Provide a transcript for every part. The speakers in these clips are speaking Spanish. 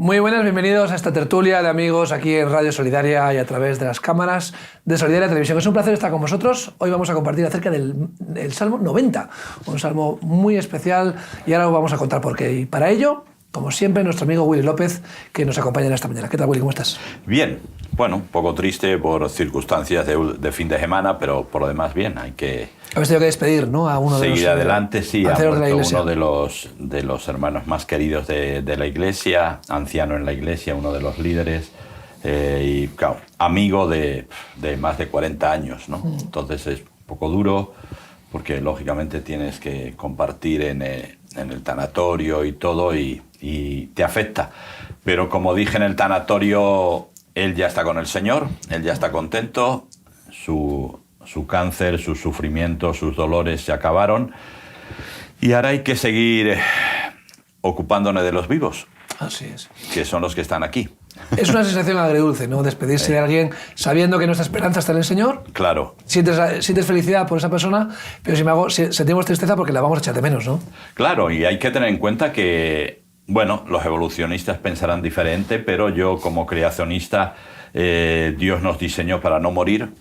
Muy buenas, bienvenidos a esta tertulia de amigos aquí en Radio Solidaria y a través de las cámaras de Solidaria Televisión. Es un placer estar con vosotros. Hoy vamos a compartir acerca del Salmo 90, un salmo muy especial y ahora os vamos a contar por qué. Y para ello, como siempre, nuestro amigo Willy López, que nos acompaña en esta mañana. ¿Qué tal, Willy? ¿Cómo estás? Bien, bueno, un poco triste por circunstancias de fin de semana, pero por lo demás bien, hay que... Habéis tenido que despedir, ¿no? A uno de los... Seguir adelante, sí, ha muerto uno de los hermanos más queridos de la Iglesia, anciano en la Iglesia, uno de los líderes, y claro, amigo de más de 40 años, ¿no? Entonces es un poco duro, porque lógicamente tienes que compartir en el tanatorio y todo, y te afecta. Pero como dije en el tanatorio, él ya está con el Señor, él ya está contento, su cáncer, sus sufrimientos, sus dolores se acabaron, y ahora hay que seguir ocupándonos de los vivos. Así es. Que son los que están aquí. Es una sensación agridulce, ¿no? Despedirse de alguien sabiendo que nuestra esperanza está en el Señor. Claro. Sientes felicidad por esa persona, pero sin embargo sentimos tristeza porque la vamos a echar de menos, ¿no? Claro, y hay que tener en cuenta que, bueno, los evolucionistas pensarán diferente, pero yo como creacionista, Dios nos diseñó para no morir.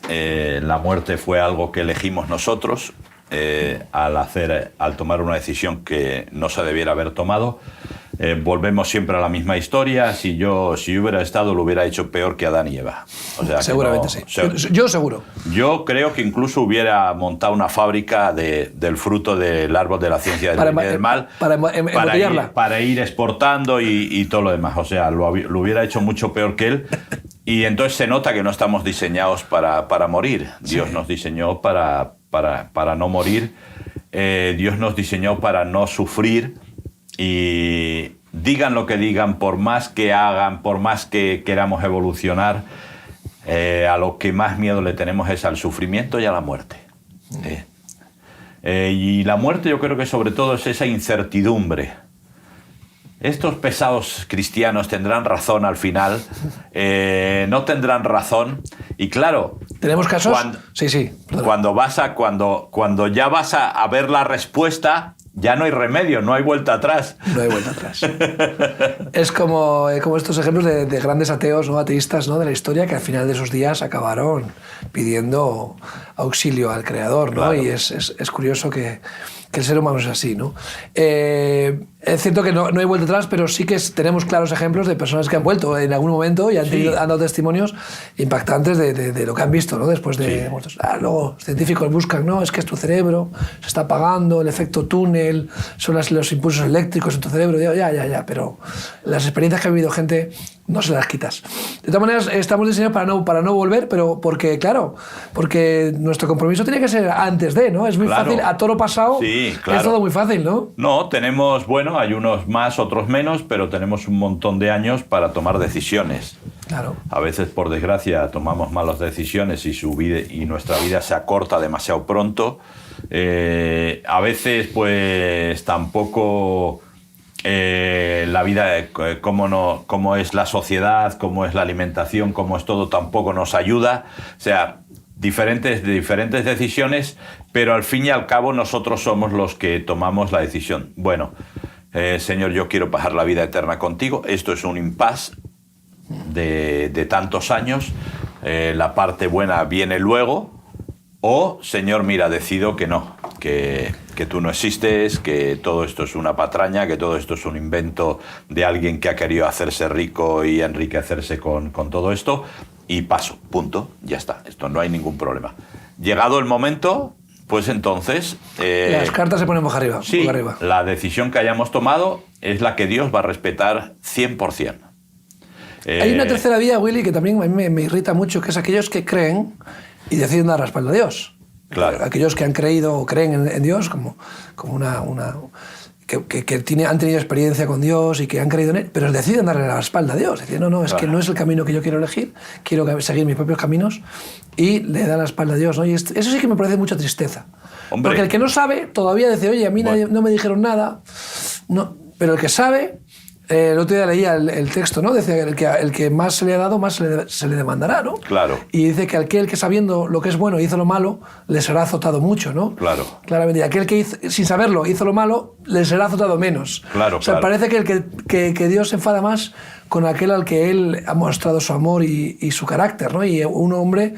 La muerte fue algo que elegimos nosotros al tomar una decisión que no se debiera haber tomado. Volvemos siempre a la misma historia. Si yo hubiera estado, lo hubiera hecho peor que Adán y Eva. O sea, seguramente sí. Yo seguro. Yo creo que incluso hubiera montado una fábrica del fruto del árbol de la ciencia del bien y del mal para ir exportando y todo lo demás. O sea, lo hubiera hecho mucho peor que él. Y entonces se nota que no estamos diseñados para morir. Dios nos diseñó para no morir. Dios nos diseñó para no sufrir. Y digan lo que digan, por más que hagan, por más que queramos evolucionar, a lo que más miedo le tenemos es al sufrimiento y a la muerte. Y la muerte, yo creo que sobre todo es esa incertidumbre. Estos pesados cristianos tendrán razón al final, no tendrán razón. Y claro, ¿tenemos casos? Cuando ya vas a ver la respuesta, ya no hay remedio, no hay vuelta atrás. No hay vuelta atrás. Es como estos ejemplos de grandes ateos, ¿no? Ateístas, ¿no? De la historia, que al final de esos días acabaron pidiendo auxilio al Creador, ¿no? Claro. Y es curioso que el ser humano es así, ¿no? Es cierto que no hay vuelta atrás, pero sí que tenemos claros ejemplos de personas que han vuelto en algún momento y han dado testimonios impactantes de lo que han visto, ¿no? Después de muertos. Luego los científicos buscan, ¿no? Es que es tu cerebro, se está apagando, el efecto túnel, son los impulsos eléctricos en tu cerebro. Ya, pero las experiencias que ha vivido gente no se las quitas. De todas maneras, estamos diseñados para no volver, pero porque nuestro compromiso tiene que ser antes de, ¿no? Es muy fácil, a toro pasado, claro. Es todo muy fácil, ¿no? No, tenemos, bueno, hay unos más, otros menos, pero tenemos un montón de años para tomar decisiones. Claro. A veces, por desgracia, tomamos malas decisiones y nuestra vida se acorta demasiado pronto. A veces, pues, tampoco... la vida, cómo es la sociedad, cómo es la alimentación, cómo es todo, tampoco nos ayuda. O sea, diferentes decisiones, pero al fin y al cabo nosotros somos los que tomamos la decisión. Bueno, Señor, yo quiero pasar la vida eterna contigo. Esto es un impasse de tantos años. La parte buena viene luego. O, Señor, mira, decido que no, que tú no existes, que todo esto es una patraña, que todo esto es un invento de alguien que ha querido hacerse rico y enriquecerse con todo esto, y paso, punto, ya está, esto no hay ningún problema. Llegado el momento, pues entonces... las cartas se ponen boca arriba. Sí, boca arriba. La decisión que hayamos tomado es la que Dios va a respetar 100%. Hay una tercera vía, Willy, que también a mí me irrita mucho, que es aquellos que creen y deciden dar la espalda a Dios. Claro. Aquellos que han creído o creen en Dios como que han tenido experiencia con Dios y que han creído en Él, pero deciden darle la espalda a Dios. Dicen, no, es que no es el camino que yo quiero elegir, quiero seguir mis propios caminos, y le dan la espalda a Dios, ¿no? Y eso sí que me parece mucha tristeza. Hombre. Porque el que no sabe todavía dice, oye, a mí no me dijeron nada, no, pero el que sabe... El otro día leía el texto, ¿no? Decía que el que más se le ha dado, más se le demandará, ¿no? Claro. Y dice que aquel que sabiendo lo que es bueno hizo lo malo, le será azotado mucho, ¿no? Claro. Claramente. Y aquel que sin saberlo hizo lo malo, le será azotado menos. Claro, o sea, parece que Dios se enfada más con aquel al que Él ha mostrado su amor y su carácter, ¿no? Y un hombre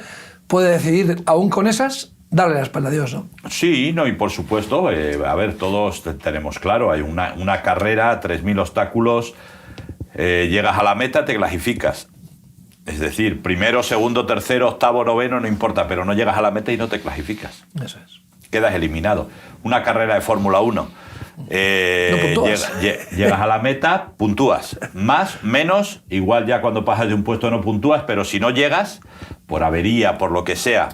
puede decidir, aún con esas, darle la espalda a Dios, ¿no? Sí, no, y por supuesto, a ver, todos tenemos claro, hay una carrera, 3.000 obstáculos, llegas a la meta, te clasificas. Es decir, primero, segundo, tercero, octavo, noveno, no importa, pero no llegas a la meta y no te clasificas. Eso es. Quedas eliminado. Una carrera de Fórmula 1. No puntúas. Llegas a la meta, puntúas. Más, menos, igual ya cuando pasas de un puesto no puntúas, pero si no llegas, por avería, por lo que sea,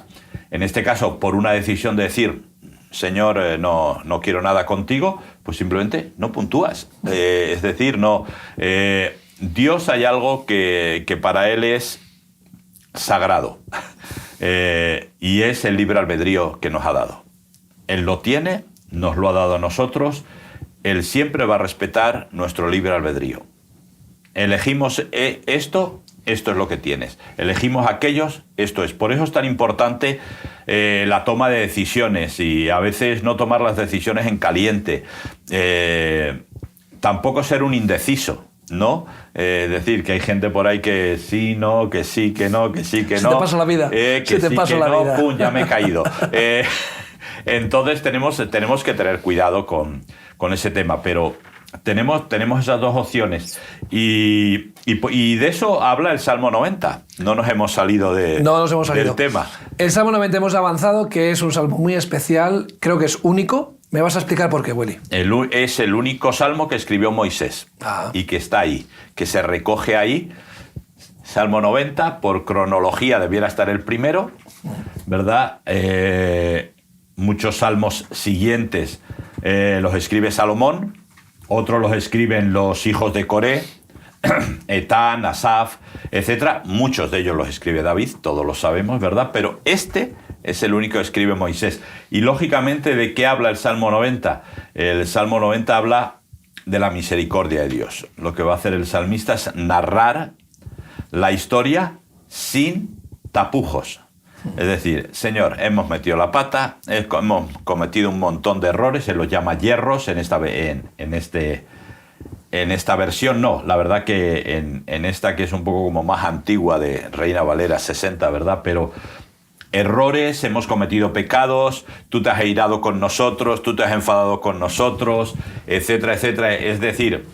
en este caso, por una decisión de decir, Señor, no quiero nada contigo, pues simplemente no puntúas. Es decir, no. Dios hay algo que para Él es sagrado. Y es el libre albedrío que nos ha dado. Él lo tiene, nos lo ha dado a nosotros. Él siempre va a respetar nuestro libre albedrío. Elegimos esto es lo que tienes. Elegimos aquellos, esto es. Por eso es tan importante la toma de decisiones y a veces no tomar las decisiones en caliente. Tampoco ser un indeciso, ¿no? Decir que hay gente por ahí que sí, no, que sí, que no, que sí, que no. Se te pasa la vida. Que se te sí, pasa que la no, vida. pum, ya me he caído. Entonces tenemos que tener cuidado con ese tema, pero tenemos esas dos opciones y de eso habla el Salmo 90. No nos hemos salido del tema. El Salmo 90 hemos avanzado, que es un salmo muy especial, creo que es único. ¿Me vas a explicar por qué, Willy? Es el único salmo que escribió Moisés y que está ahí, que se recoge ahí. Salmo 90, por cronología debiera estar el primero, ¿verdad? Muchos salmos siguientes los escribe Salomón, otros los escriben los hijos de Coré, Etán, Asaf, etc. Muchos de ellos los escribe David, todos lo sabemos, ¿verdad? Pero este es el único que escribe Moisés. Y lógicamente, ¿de qué habla el Salmo 90? El Salmo 90 habla de la misericordia de Dios. Lo que va a hacer el salmista es narrar la historia sin tapujos. Es decir, Señor, hemos metido la pata, hemos cometido un montón de errores, se los llama yerros en esta versión. No, la verdad que en esta, que es un poco como más antigua, de Reina Valera 60, ¿verdad? Pero errores, hemos cometido pecados, tú te has airado con nosotros, tú te has enfadado con nosotros, etcétera, etcétera. Es decir,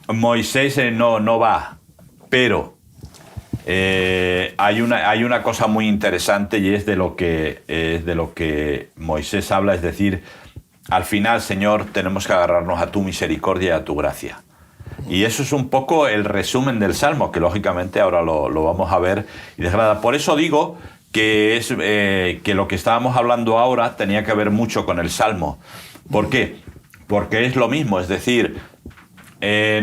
Moisés no va, pero hay una cosa muy interesante y es de lo que Moisés habla, es decir, al final, Señor, tenemos que agarrarnos a tu misericordia y a tu gracia. Y eso es un poco el resumen del Salmo, que lógicamente ahora lo vamos a ver y desgranar. Por eso digo que lo que estábamos hablando ahora tenía que ver mucho con el Salmo. ¿Por qué? Porque es lo mismo, es decir,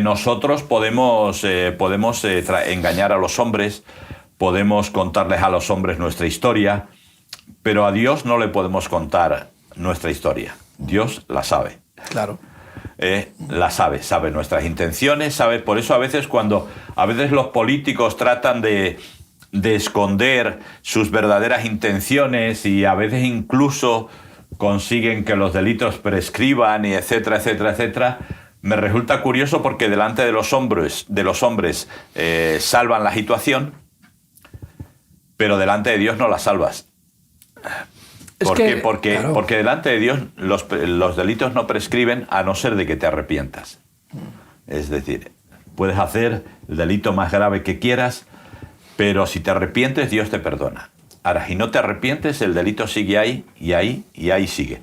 nosotros podemos engañar a los hombres, podemos contarles a los hombres nuestra historia, pero a Dios no le podemos contar nuestra historia. Dios la sabe. Claro. La sabe nuestras intenciones, sabe. Por eso a veces los políticos tratan de esconder sus verdaderas intenciones y a veces incluso consiguen que los delitos prescriban y etcétera, etcétera, etcétera. Me resulta curioso porque delante de los hombres salvan la situación, pero delante de Dios no la salvas. Porque delante de Dios los delitos no prescriben a no ser de que te arrepientas. Es decir, puedes hacer el delito más grave que quieras, pero si te arrepientes, Dios te perdona. Ahora, si no te arrepientes, el delito sigue ahí y ahí y ahí sigue.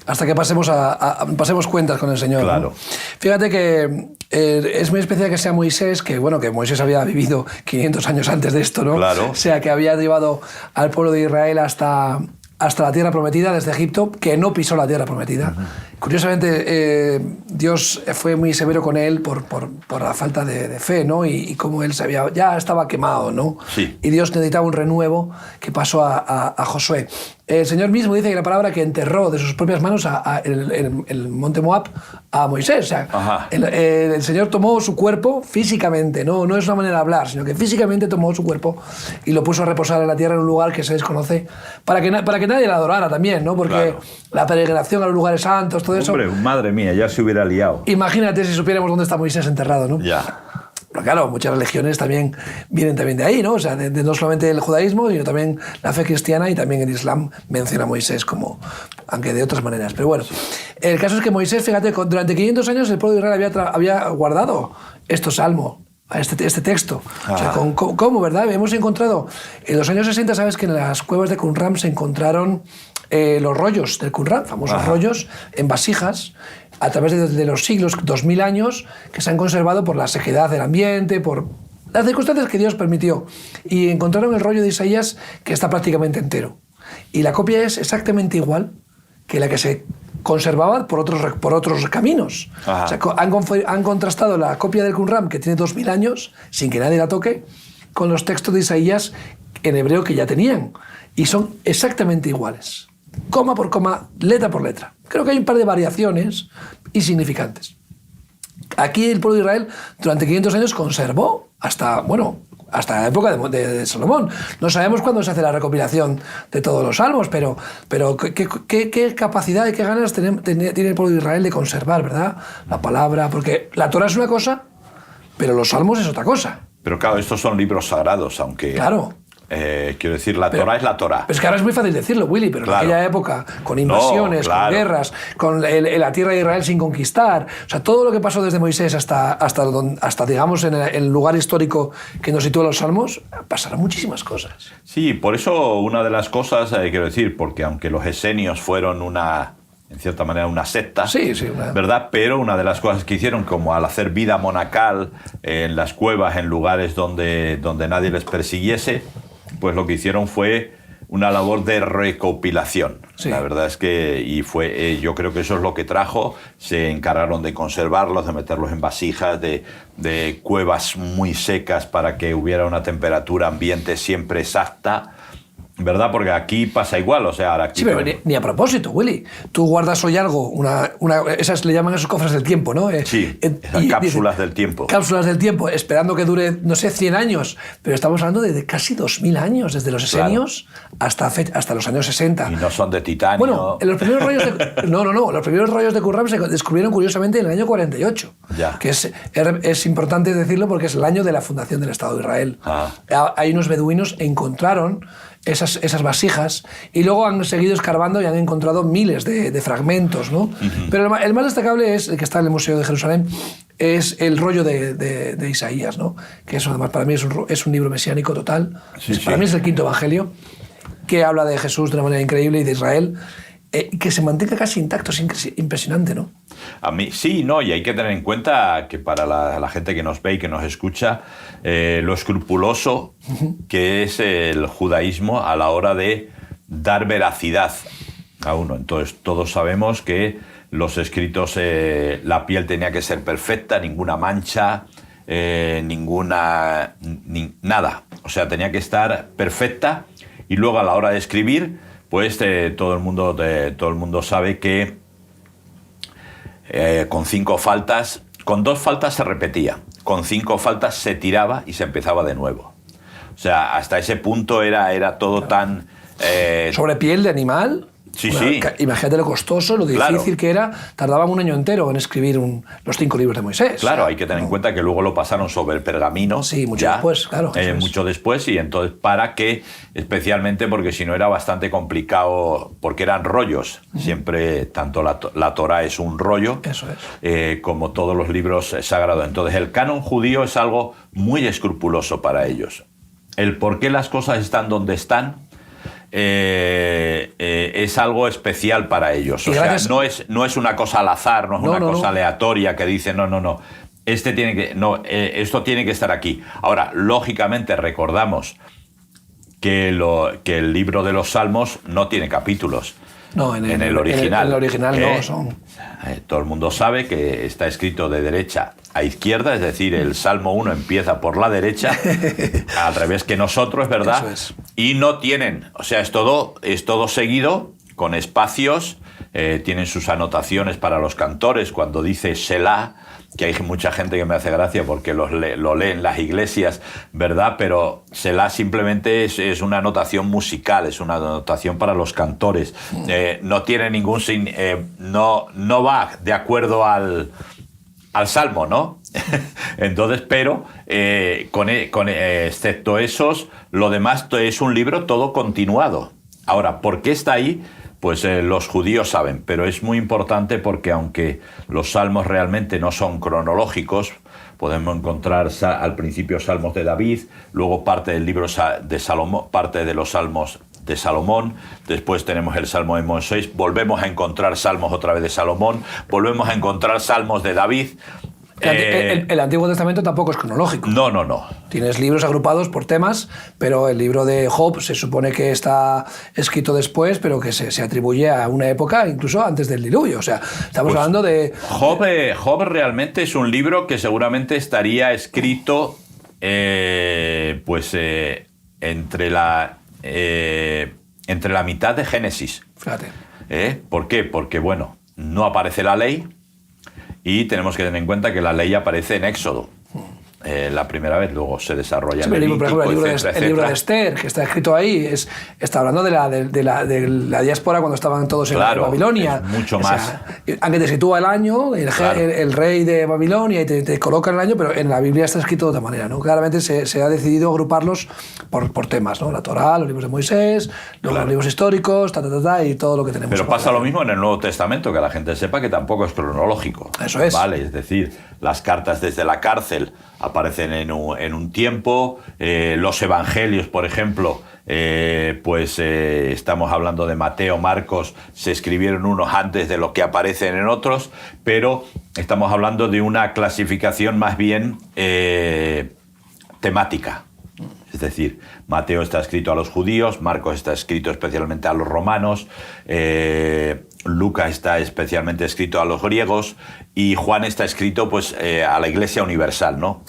Hasta que pasemos cuentas con el Señor. Claro. ¿No? Fíjate que es muy especial que sea Moisés, que Moisés había vivido 500 años antes de esto, ¿no? Claro. O sea, que había llevado al pueblo de Israel hasta la tierra prometida, desde Egipto, que no pisó la tierra prometida. Curiosamente, Dios fue muy severo con él por la falta de fe, ¿no? Y como él ya estaba quemado, ¿no? Sí. Y Dios necesitaba un renuevo que pasó a Josué. El Señor mismo dice que la palabra que enterró de sus propias manos en el monte Moab a Moisés. O sea, el Señor tomó su cuerpo físicamente, no es una manera de hablar, sino que físicamente tomó su cuerpo y lo puso a reposar en la tierra en un lugar que se desconoce para que nadie la adorara también, ¿no? Porque la peregrinación a los lugares santos, todo eso... Hombre, madre mía, ya se hubiera liado. Imagínate si supiéramos dónde está Moisés enterrado, ¿no? Ya. Pero claro, muchas religiones también vienen también de ahí, ¿no? O sea, no solamente el judaísmo, sino también la fe cristiana, y también el Islam menciona a Moisés como, aunque de otras maneras. Pero bueno, el caso es que Moisés, fíjate, durante 500 años el pueblo de Israel había guardado estos salmos, este texto. O sea, ¿cómo, verdad? Hemos encontrado, en los años 60, sabes que en las cuevas de Qumran se encontraron los rollos del Qumran, famosos rollos en vasijas, a través de los siglos, 2000 años, que se han conservado por la sequedad del ambiente, por las circunstancias que Dios permitió. Y encontraron el rollo de Isaías, que está prácticamente entero. Y la copia es exactamente igual que la que se conservaba por otros caminos. O sea, han contrastado la copia del Qumran, que tiene 2000 años, sin que nadie la toque, con los textos de Isaías en hebreo que ya tenían. Y son exactamente iguales. Coma por coma, letra por letra. Creo que hay un par de variaciones insignificantes. Aquí el pueblo de Israel durante 500 años conservó hasta la época de Salomón. No sabemos cuándo se hace la recopilación de todos los salmos, pero qué capacidad y qué ganas tiene el pueblo de Israel de conservar, ¿verdad? La palabra, porque la Torá es una cosa, pero los salmos es otra cosa. Pero claro, estos son libros sagrados, aunque... Claro. Quiero decir, la Torá es la Torá. Pero es que ahora es muy fácil decirlo, Willy, pero en aquella época, con invasiones, con guerras, con la tierra de Israel sin conquistar, o sea, todo lo que pasó desde Moisés hasta digamos, en el lugar histórico que nos sitúa los Salmos, pasaron muchísimas cosas. Sí, por eso una de las cosas, quiero decir, porque aunque los esenios fueron en cierta manera una secta, ¿verdad? Pero una de las cosas que hicieron, como al hacer vida monacal en las cuevas, en lugares donde nadie les persiguiese, pues lo que hicieron fue una labor de recopilación. Sí. La verdad es que yo creo que eso es lo que trajo. Se encargaron de conservarlos, de meterlos en vasijas, de cuevas muy secas para que hubiera una temperatura ambiente siempre exacta, ¿verdad? Porque aquí pasa igual, o sea... Aquí sí, pero ni a propósito, Willy. Tú guardas hoy algo, esas le llaman esos cofres del tiempo, ¿no? Sí, cápsulas del tiempo. Cápsulas del tiempo, esperando que dure, no sé, 100 años. Pero estamos hablando de casi 2000 años, desde los esenios hasta los años 60. Y no son de titanio. Bueno, los primeros rollos de... No. Los primeros rollos de Qumran se descubrieron curiosamente en el año 48. Ya. Que es importante decirlo porque es el año de la fundación del Estado de Israel. Hay unos beduinos encontraron esas vasijas y luego han seguido escarbando y han encontrado miles de fragmentos, ¿no? Pero el más destacable es el que está en el Museo de Jerusalén, es el rollo de Isaías, ¿no? Que eso además para mí es un libro mesiánico total. Para mí es el quinto evangelio, que habla de Jesús de una manera increíble y de Israel, que se mantenga casi intacto, es impresionante, ¿no? A mí sí, no, y hay que tener en cuenta que para la gente que nos ve y que nos escucha, lo escrupuloso que es el judaísmo a la hora de dar veracidad a uno. Entonces, todos sabemos que los escritos, la piel tenía que ser perfecta, ninguna mancha, nada. O sea, tenía que estar perfecta, y luego a la hora de escribir, pues todo el mundo sabe que con 5 faltas, con 2 faltas se repetía, con 5 faltas se tiraba y se empezaba de nuevo. O sea, hasta ese punto era todo tan... ¿Sobre piel de animal? Sí, sí. Imagínate lo costoso, lo difícil que era. Tardaban un año entero en escribir los 5 libros de Moisés. Claro, hay que tener en cuenta que luego lo pasaron sobre el pergamino. Sí, mucho después, claro. Mucho después, y entonces para que, especialmente porque si no era bastante complicado, porque eran rollos. Siempre, tanto la Torá es un rollo, eso es. como todos los libros sagrados. Entonces el canon judío es algo muy escrupuloso para ellos. El por qué las cosas están donde están, es algo especial para ellos. O sea, no es una cosa al azar, no es una cosa aleatoria que dice no. Esto tiene que estar aquí. Ahora, lógicamente recordamos que el libro de los Salmos no tiene capítulos, No, en el original. En el original no son. Todo el mundo sabe que está escrito de derecha a izquierda, es decir, el Salmo 1 empieza por la derecha, al revés que nosotros, ¿verdad? Eso es. Y no tienen, o sea, es todo seguido, con espacios, tienen sus anotaciones para los cantores, cuando dice Selah, que hay mucha gente que me hace gracia porque lo lee en las iglesias, ¿verdad? Pero Selah simplemente es una anotación musical, es una anotación para los cantores. No tiene ningún... no va de acuerdo al Salmo, ¿no? Entonces, pero excepto esos, lo demás es un libro todo continuado. Ahora, ¿por qué está ahí? Pues los judíos saben, pero es muy importante porque aunque los salmos realmente no son cronológicos, podemos encontrar al principio salmos de David, luego parte del libro de Salomón, parte de los salmos de Salomón, después tenemos el Salmo de Moisés, volvemos a encontrar salmos otra vez de Salomón, volvemos a encontrar salmos de David. El Antiguo Testamento tampoco es cronológico. No. Tienes libros agrupados por temas, pero el libro de Job se supone que está escrito después, pero que se atribuye a una época incluso antes del diluvio. O sea, estamos hablando de... Job realmente es un libro que seguramente estaría escrito entre la mitad de Génesis. Fíjate. ¿Por qué? Porque, bueno, no aparece la ley. Y tenemos que tener en cuenta que la ley aparece en Éxodo. La primera vez, luego se desarrolla en Levítico, por ejemplo, etcétera. el libro de Esther, que está escrito ahí, está hablando de la diáspora cuando estaban todos en Babilonia. Es mucho más. Aunque te sitúa el año, el rey de Babilonia, y te coloca en el año, pero en la Biblia está escrito de otra manera, ¿no? Claramente se ha decidido agruparlos por temas, ¿no? La Torá, los libros de Moisés, los libros históricos, y todo lo que tenemos. Pero pasa lo mismo en el Nuevo Testamento, que la gente sepa que tampoco es cronológico. Eso es. Vale, es decir, las cartas desde la cárcel aparecen en un tiempo, los evangelios, por ejemplo, estamos hablando de Mateo, Marcos, se escribieron unos antes de lo que aparecen en otros, pero estamos hablando de una clasificación más bien temática. Es decir, Mateo está escrito a los judíos, Marcos está escrito especialmente a los romanos, Lucas está especialmente escrito a los griegos y Juan está escrito pues, a la Iglesia universal, ¿no?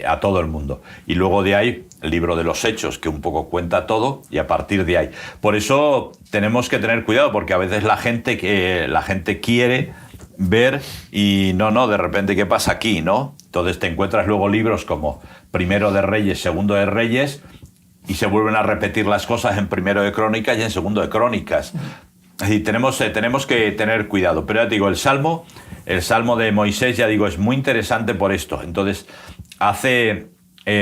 A todo el mundo. Y luego de ahí el libro de los Hechos, que un poco cuenta todo, y a partir de ahí. Por eso tenemos que tener cuidado, porque a veces la gente quiere ver y no, de repente, ¿qué pasa aquí, no? Entonces te encuentras luego libros como Primero de Reyes, Segundo de Reyes, y se vuelven a repetir las cosas en Primero de Crónicas y en Segundo de Crónicas. Y tenemos que tener cuidado. Pero ya te digo, el Salmo de Moisés, ya digo, es muy interesante por esto. Entonces,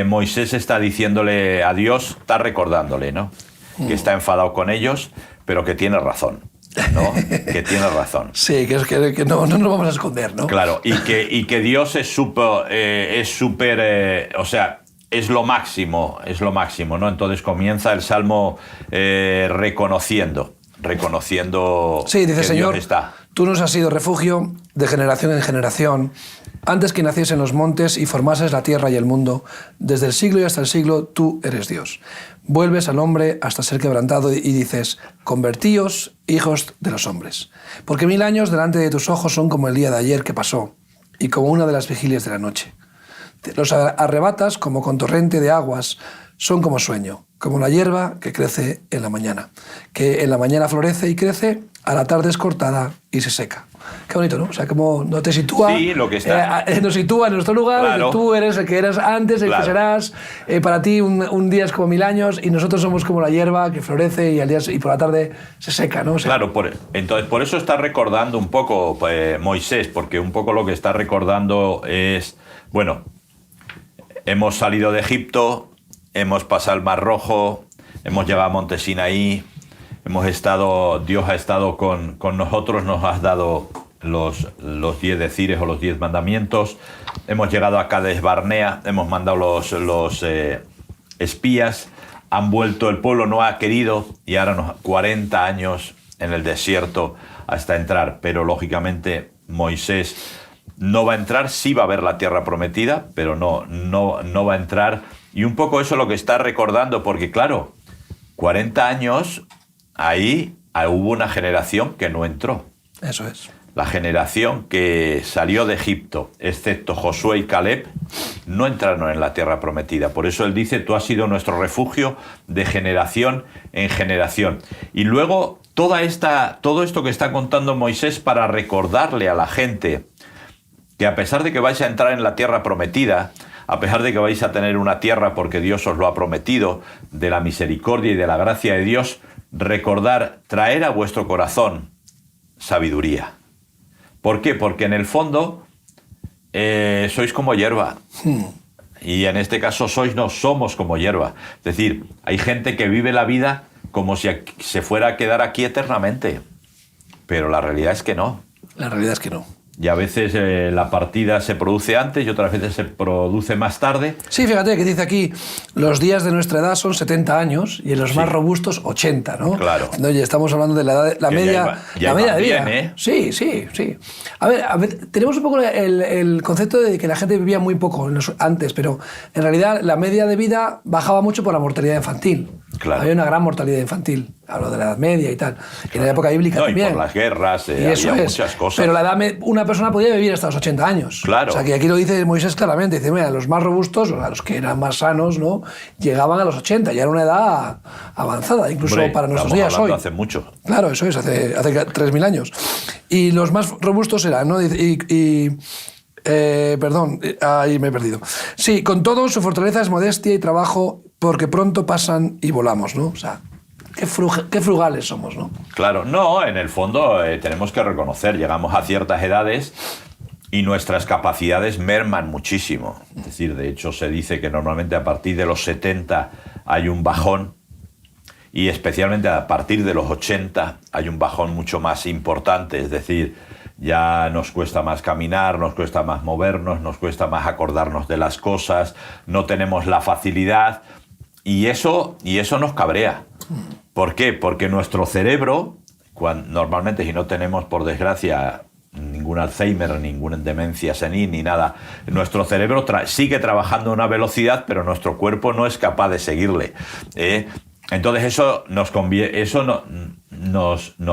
Moisés está diciéndole a Dios, está recordándole, ¿no? Que está enfadado con ellos, pero que tiene razón. ¿No? Que tiene razón. Sí, que no nos vamos a esconder, ¿no? Claro, y que Dios es súper, o sea, es lo máximo, ¿no? Entonces comienza el Salmo reconociendo sí, dice, que Señor, Dios está. Tú nos has sido refugio de generación en generación, antes que naciesen los montes y formases la tierra y el mundo. Desde el siglo y hasta el siglo, tú eres Dios. Vuelves al hombre hasta ser quebrantado y dices, convertíos, hijos de los hombres. Porque 1000 años delante de tus ojos son como el día de ayer que pasó, y como una de las vigilias de la noche. Los arrebatas como con torrente de aguas, son como sueño, como la hierba que crece en la mañana, que en la mañana florece y crece, a la tarde es cortada y se seca. Qué bonito, ¿no? O sea, como no te sitúa, sí, lo que está. Nos sitúa en nuestro lugar, claro. Tú eres el que eras antes, el que serás, para ti un día es como 1000 años y nosotros somos como la hierba que florece y por la tarde se seca, ¿no? O sea, claro, entonces por eso está recordando un poco Moisés, porque un poco lo que está recordando es, bueno, hemos salido de Egipto, hemos pasado el Mar Rojo, hemos llegado a Monte Sinaí, Dios ha estado con nosotros, nos has dado los 10 decires o los 10 mandamientos, hemos llegado a Cades Barnea, hemos mandado los espías, han vuelto, el pueblo no ha querido y ahora 40 años en el desierto hasta entrar, pero lógicamente Moisés no va a entrar, sí va a ver la tierra prometida, pero no va a entrar. Y un poco eso es lo que está recordando, porque claro, 40 años ahí hubo una generación que no entró. Eso es. La generación que salió de Egipto, excepto Josué y Caleb, no entraron en la tierra prometida. Por eso él dice, tú has sido nuestro refugio de generación en generación. Y luego todo esto que está contando Moisés para recordarle a la gente que a pesar de que vais a entrar en la tierra prometida, a pesar de que vais a tener una tierra porque Dios os lo ha prometido, de la misericordia y de la gracia de Dios, recordar, traer a vuestro corazón sabiduría. ¿Por qué? Porque en el fondo sois como hierba. Y en este caso somos como hierba. Es decir, hay gente que vive la vida como si se fuera a quedar aquí eternamente. Pero la realidad es que no. La realidad es que no. Y a veces la partida se produce antes y otras veces se produce más tarde. Sí, fíjate que dice aquí, los días de nuestra edad son 70 años y en los más robustos 80, ¿no? Claro. Oye, estamos hablando de la edad, la media de vida. Bien, Sí. A ver, tenemos un poco el concepto de que la gente vivía muy poco antes, pero en realidad la media de vida bajaba mucho por la mortalidad infantil. Claro. Había una gran mortalidad infantil. Hablo de la Edad Media y tal. Y en la época bíblica también. Y por las guerras había muchas cosas. Pero una persona podía vivir hasta los 80 años. Claro. O sea, que aquí lo dice Moisés claramente. Dice, mira, los más robustos, o sea, los que eran más sanos, ¿no? Llegaban a los 80. Ya era una edad avanzada, incluso para nuestros días hoy. Hace mucho. Claro, eso es, hace 3.000 años. Y los más robustos eran, ¿no? Perdón, ahí me he perdido. Sí, con todo, su fortaleza es modestia y trabajo, porque pronto pasan y volamos, ¿no? O sea, qué frugales somos, ¿no? Claro, no, en el fondo tenemos que reconocer, llegamos a ciertas edades y nuestras capacidades merman muchísimo. Es decir, de hecho se dice que normalmente a partir de los 70 hay un bajón y especialmente a partir de los 80 hay un bajón mucho más importante, es decir, ya nos cuesta más caminar, nos cuesta más movernos, nos cuesta más acordarnos de las cosas, no tenemos la facilidad y eso nos cabrea. ¿Por qué? Porque nuestro cerebro, normalmente si no tenemos, por desgracia, ningún Alzheimer, ninguna demencia senil ni nada, nuestro cerebro sigue trabajando a una velocidad, pero nuestro cuerpo no es capaz de seguirle. Entonces eso nos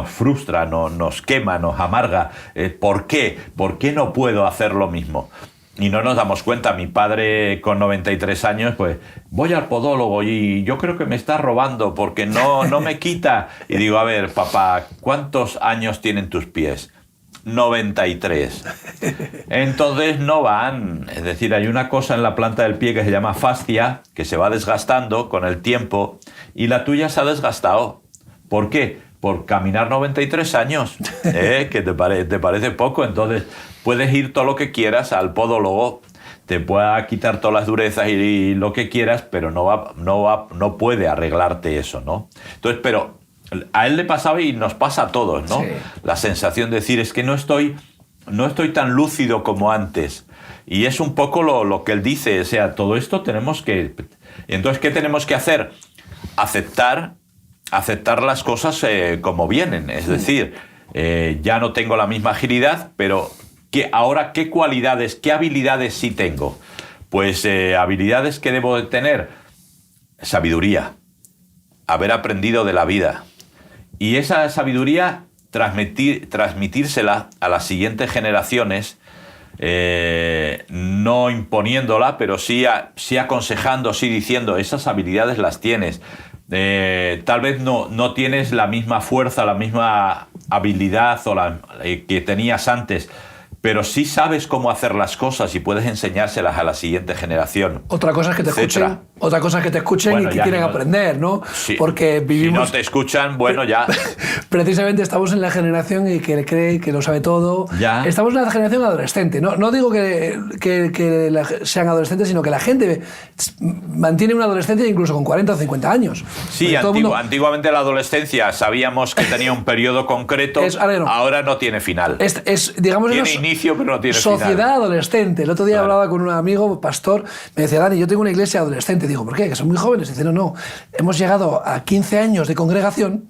frustra, nos quema, nos amarga. ¿Por qué? ¿Por qué no puedo hacer lo mismo? Y no nos damos cuenta. Mi padre con 93 años, pues voy al podólogo y yo creo que me está robando porque no me quita. Y digo, a ver, papá, ¿cuántos años tienen tus pies? 93. Entonces no van. Es decir, hay una cosa en la planta del pie que se llama fascia, que se va desgastando con el tiempo, y la tuya se ha desgastado. ¿Por qué? Por caminar 93 años. ¿Que te parece poco? Entonces puedes ir todo lo que quieras al podólogo, te pueda quitar todas las durezas y lo que quieras, pero no puede arreglarte eso, ¿no? Entonces, pero a él le pasaba y nos pasa a todos, ¿no? Sí. La sensación de decir, es que no estoy tan lúcido como antes. Y es un poco lo que él dice, o sea, todo esto tenemos que... Entonces, ¿qué tenemos que hacer? Aceptar las cosas como vienen. Es decir, ya no tengo la misma agilidad, pero ahora, ¿qué cualidades, qué habilidades sí tengo? Pues habilidades que debo de tener. Sabiduría. Haber aprendido de la vida. Y esa sabiduría transmitírsela a las siguientes generaciones, no imponiéndola, pero sí aconsejando, sí diciendo, esas habilidades las tienes. Tal vez no tienes la misma fuerza, la misma habilidad que tenías antes, pero sí sabes cómo hacer las cosas y puedes enseñárselas a la siguiente generación. Otra cosa es que te escuchen, bueno, y que quieren aprender, ¿no? Sí. Porque vivimos... Si no te escuchan, bueno, ya. Precisamente estamos en la generación y que cree que lo sabe todo. Ya. Estamos en la generación adolescente. No digo que sean adolescentes, sino que la gente mantiene una adolescencia incluso con 40 o 50 años. Sí, antiguamente la adolescencia sabíamos que tenía un periodo concreto, ahora no tiene final. Digamos, tiene inicio, pero no tiene sociedad final. Adolescente. El otro día hablaba con un amigo, pastor, me decía, Dani, yo tengo una iglesia adolescente. que digo, ¿por qué? Que son muy jóvenes. Dicen, no, hemos llegado a 15 años de congregación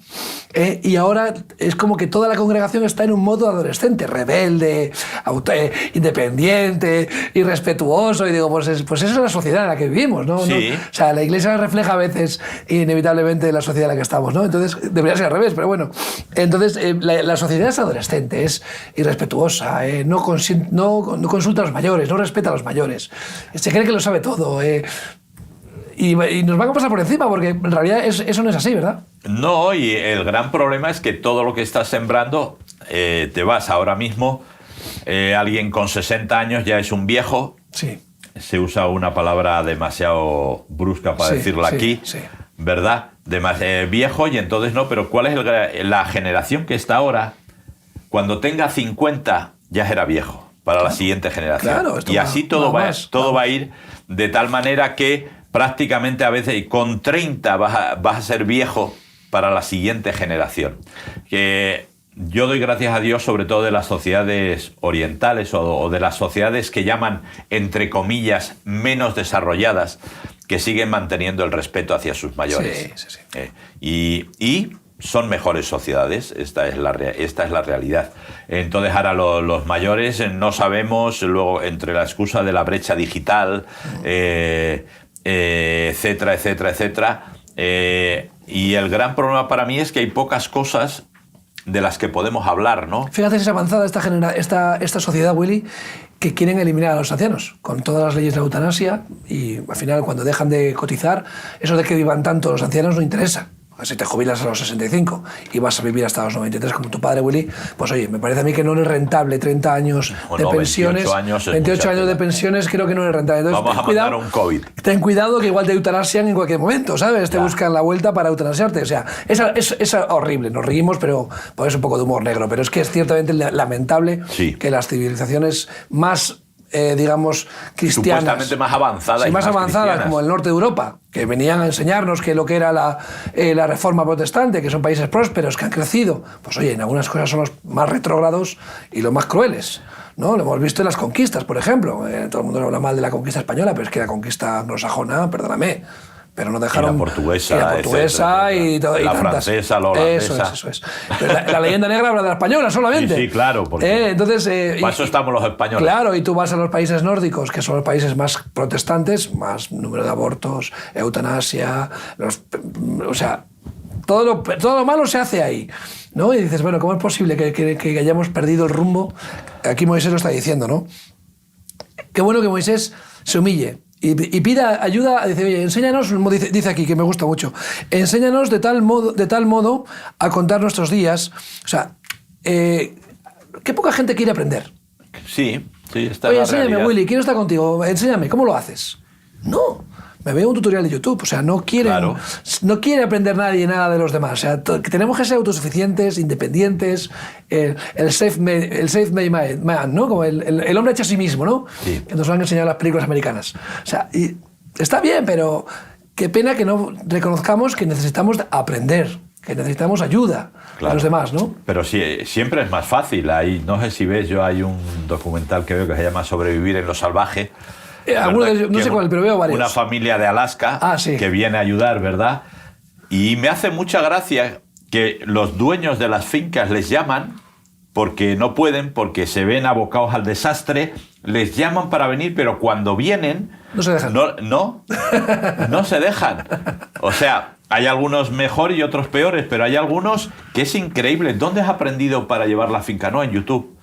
y ahora es como que toda la congregación está en un modo adolescente, rebelde, independiente, irrespetuoso. Y digo, pues esa es la sociedad en la que vivimos, ¿no? Sí. O sea, la Iglesia refleja a veces inevitablemente la sociedad en la que estamos, ¿no? Entonces, debería ser al revés, pero bueno. Entonces, la sociedad es adolescente, es irrespetuosa, no consulta a los mayores, no respeta a los mayores, se cree que lo sabe todo. Y nos van a pasar por encima, porque en realidad eso no es así, ¿verdad? No, y el gran problema es que todo lo que estás sembrando, te vas ahora mismo, alguien con 60 años ya es un viejo. Sí. Se usa una palabra demasiado brusca para decirla aquí, ¿verdad? Viejo, y entonces no, pero ¿cuál es la generación que está ahora? Cuando tenga 50 ya será viejo para la siguiente generación. Claro, y así todo va a ir de tal manera que prácticamente a veces con 30 vas a ser viejo para la siguiente generación. Que yo doy gracias a Dios sobre todo de las sociedades orientales o de las sociedades que llaman, entre comillas, menos desarrolladas, que siguen manteniendo el respeto hacia sus mayores. Sí. Y son mejores sociedades, esta es la realidad. Entonces ahora los mayores no sabemos, luego entre la excusa de la brecha digital, etcétera, y el gran problema para mí es que hay pocas cosas de las que podemos hablar, ¿no? Fíjate, es avanzada esta sociedad, Willy, que quieren eliminar a los ancianos con todas las leyes de la eutanasia, y al final cuando dejan de cotizar, eso de que vivan tanto los ancianos no interesa. Si te jubilas a los 65 y vas a vivir hasta los 93 como tu padre, Willy, pues oye, me parece a mí que no es rentable 30 años de pensiones. 28 años de pensiones creo que no es rentable. Entonces, vamos a mandar un COVID. Ten cuidado que igual te eutanasian en cualquier momento, ¿sabes? Te buscan la vuelta para eutanasiarte. O sea, es horrible, nos reímos, pero pues un poco de humor negro. Pero es que es ciertamente lamentable que las civilizaciones más digamos, cristianas. Supuestamente más avanzadas. Sí, más avanzadas, como el norte de Europa, que venían a enseñarnos que lo que era la reforma protestante, que son países prósperos, que han crecido. Pues oye, en algunas cosas son los más retrógrados y los más crueles, ¿no? Lo hemos visto en las conquistas, por ejemplo. Todo el mundo habla mal de la conquista española, pero es que la conquista anglosajona, perdóname, pero no dejaron... Y la portuguesa, y la francesa, la holandesa. Eso es. Pero la leyenda negra habla de la española solamente. Sí, claro. Porque entonces, para eso estamos los españoles. Claro, y tú vas a los países nórdicos, que son los países más protestantes, más número de abortos, eutanasia, o sea, todo lo malo se hace ahí, ¿no? Y dices, bueno, ¿cómo es posible que hayamos perdido el rumbo? Aquí Moisés lo está diciendo, ¿no? Qué bueno que Moisés se humille y pida ayuda, dice, oye, enséñanos, dice aquí, que me gusta mucho, enséñanos de tal modo a contar nuestros días. O sea, qué poca gente quiere aprender. Sí, está. Oye, la enséñame, realidad. Willy, quiero estar contigo, enséñame, ¿cómo lo haces? No, me veo un tutorial de YouTube, o sea, no quiere aprender nadie nada de los demás. O sea, tenemos que ser autosuficientes, independientes, el self-made man, ¿no? Como el hombre hecho a sí mismo, ¿no? Sí. Que nos lo han enseñado las películas americanas. O sea, y está bien, pero qué pena que no reconozcamos que necesitamos aprender, que necesitamos ayuda a los demás, ¿no? Pero sí, siempre es más fácil. No sé si ves, hay un documental que veo que se llama Sobrevivir en lo salvaje. No sé cuál, pero veo varios. Una familia de Alaska que viene a ayudar, ¿verdad? Y me hace mucha gracia que los dueños de las fincas les llaman porque no pueden, porque se ven abocados al desastre, les llaman para venir, pero cuando vienen... No se dejan. No se dejan. O sea, hay algunos mejores y otros peores, pero hay algunos que es increíble. ¿Dónde has aprendido para llevar la finca? No, en YouTube.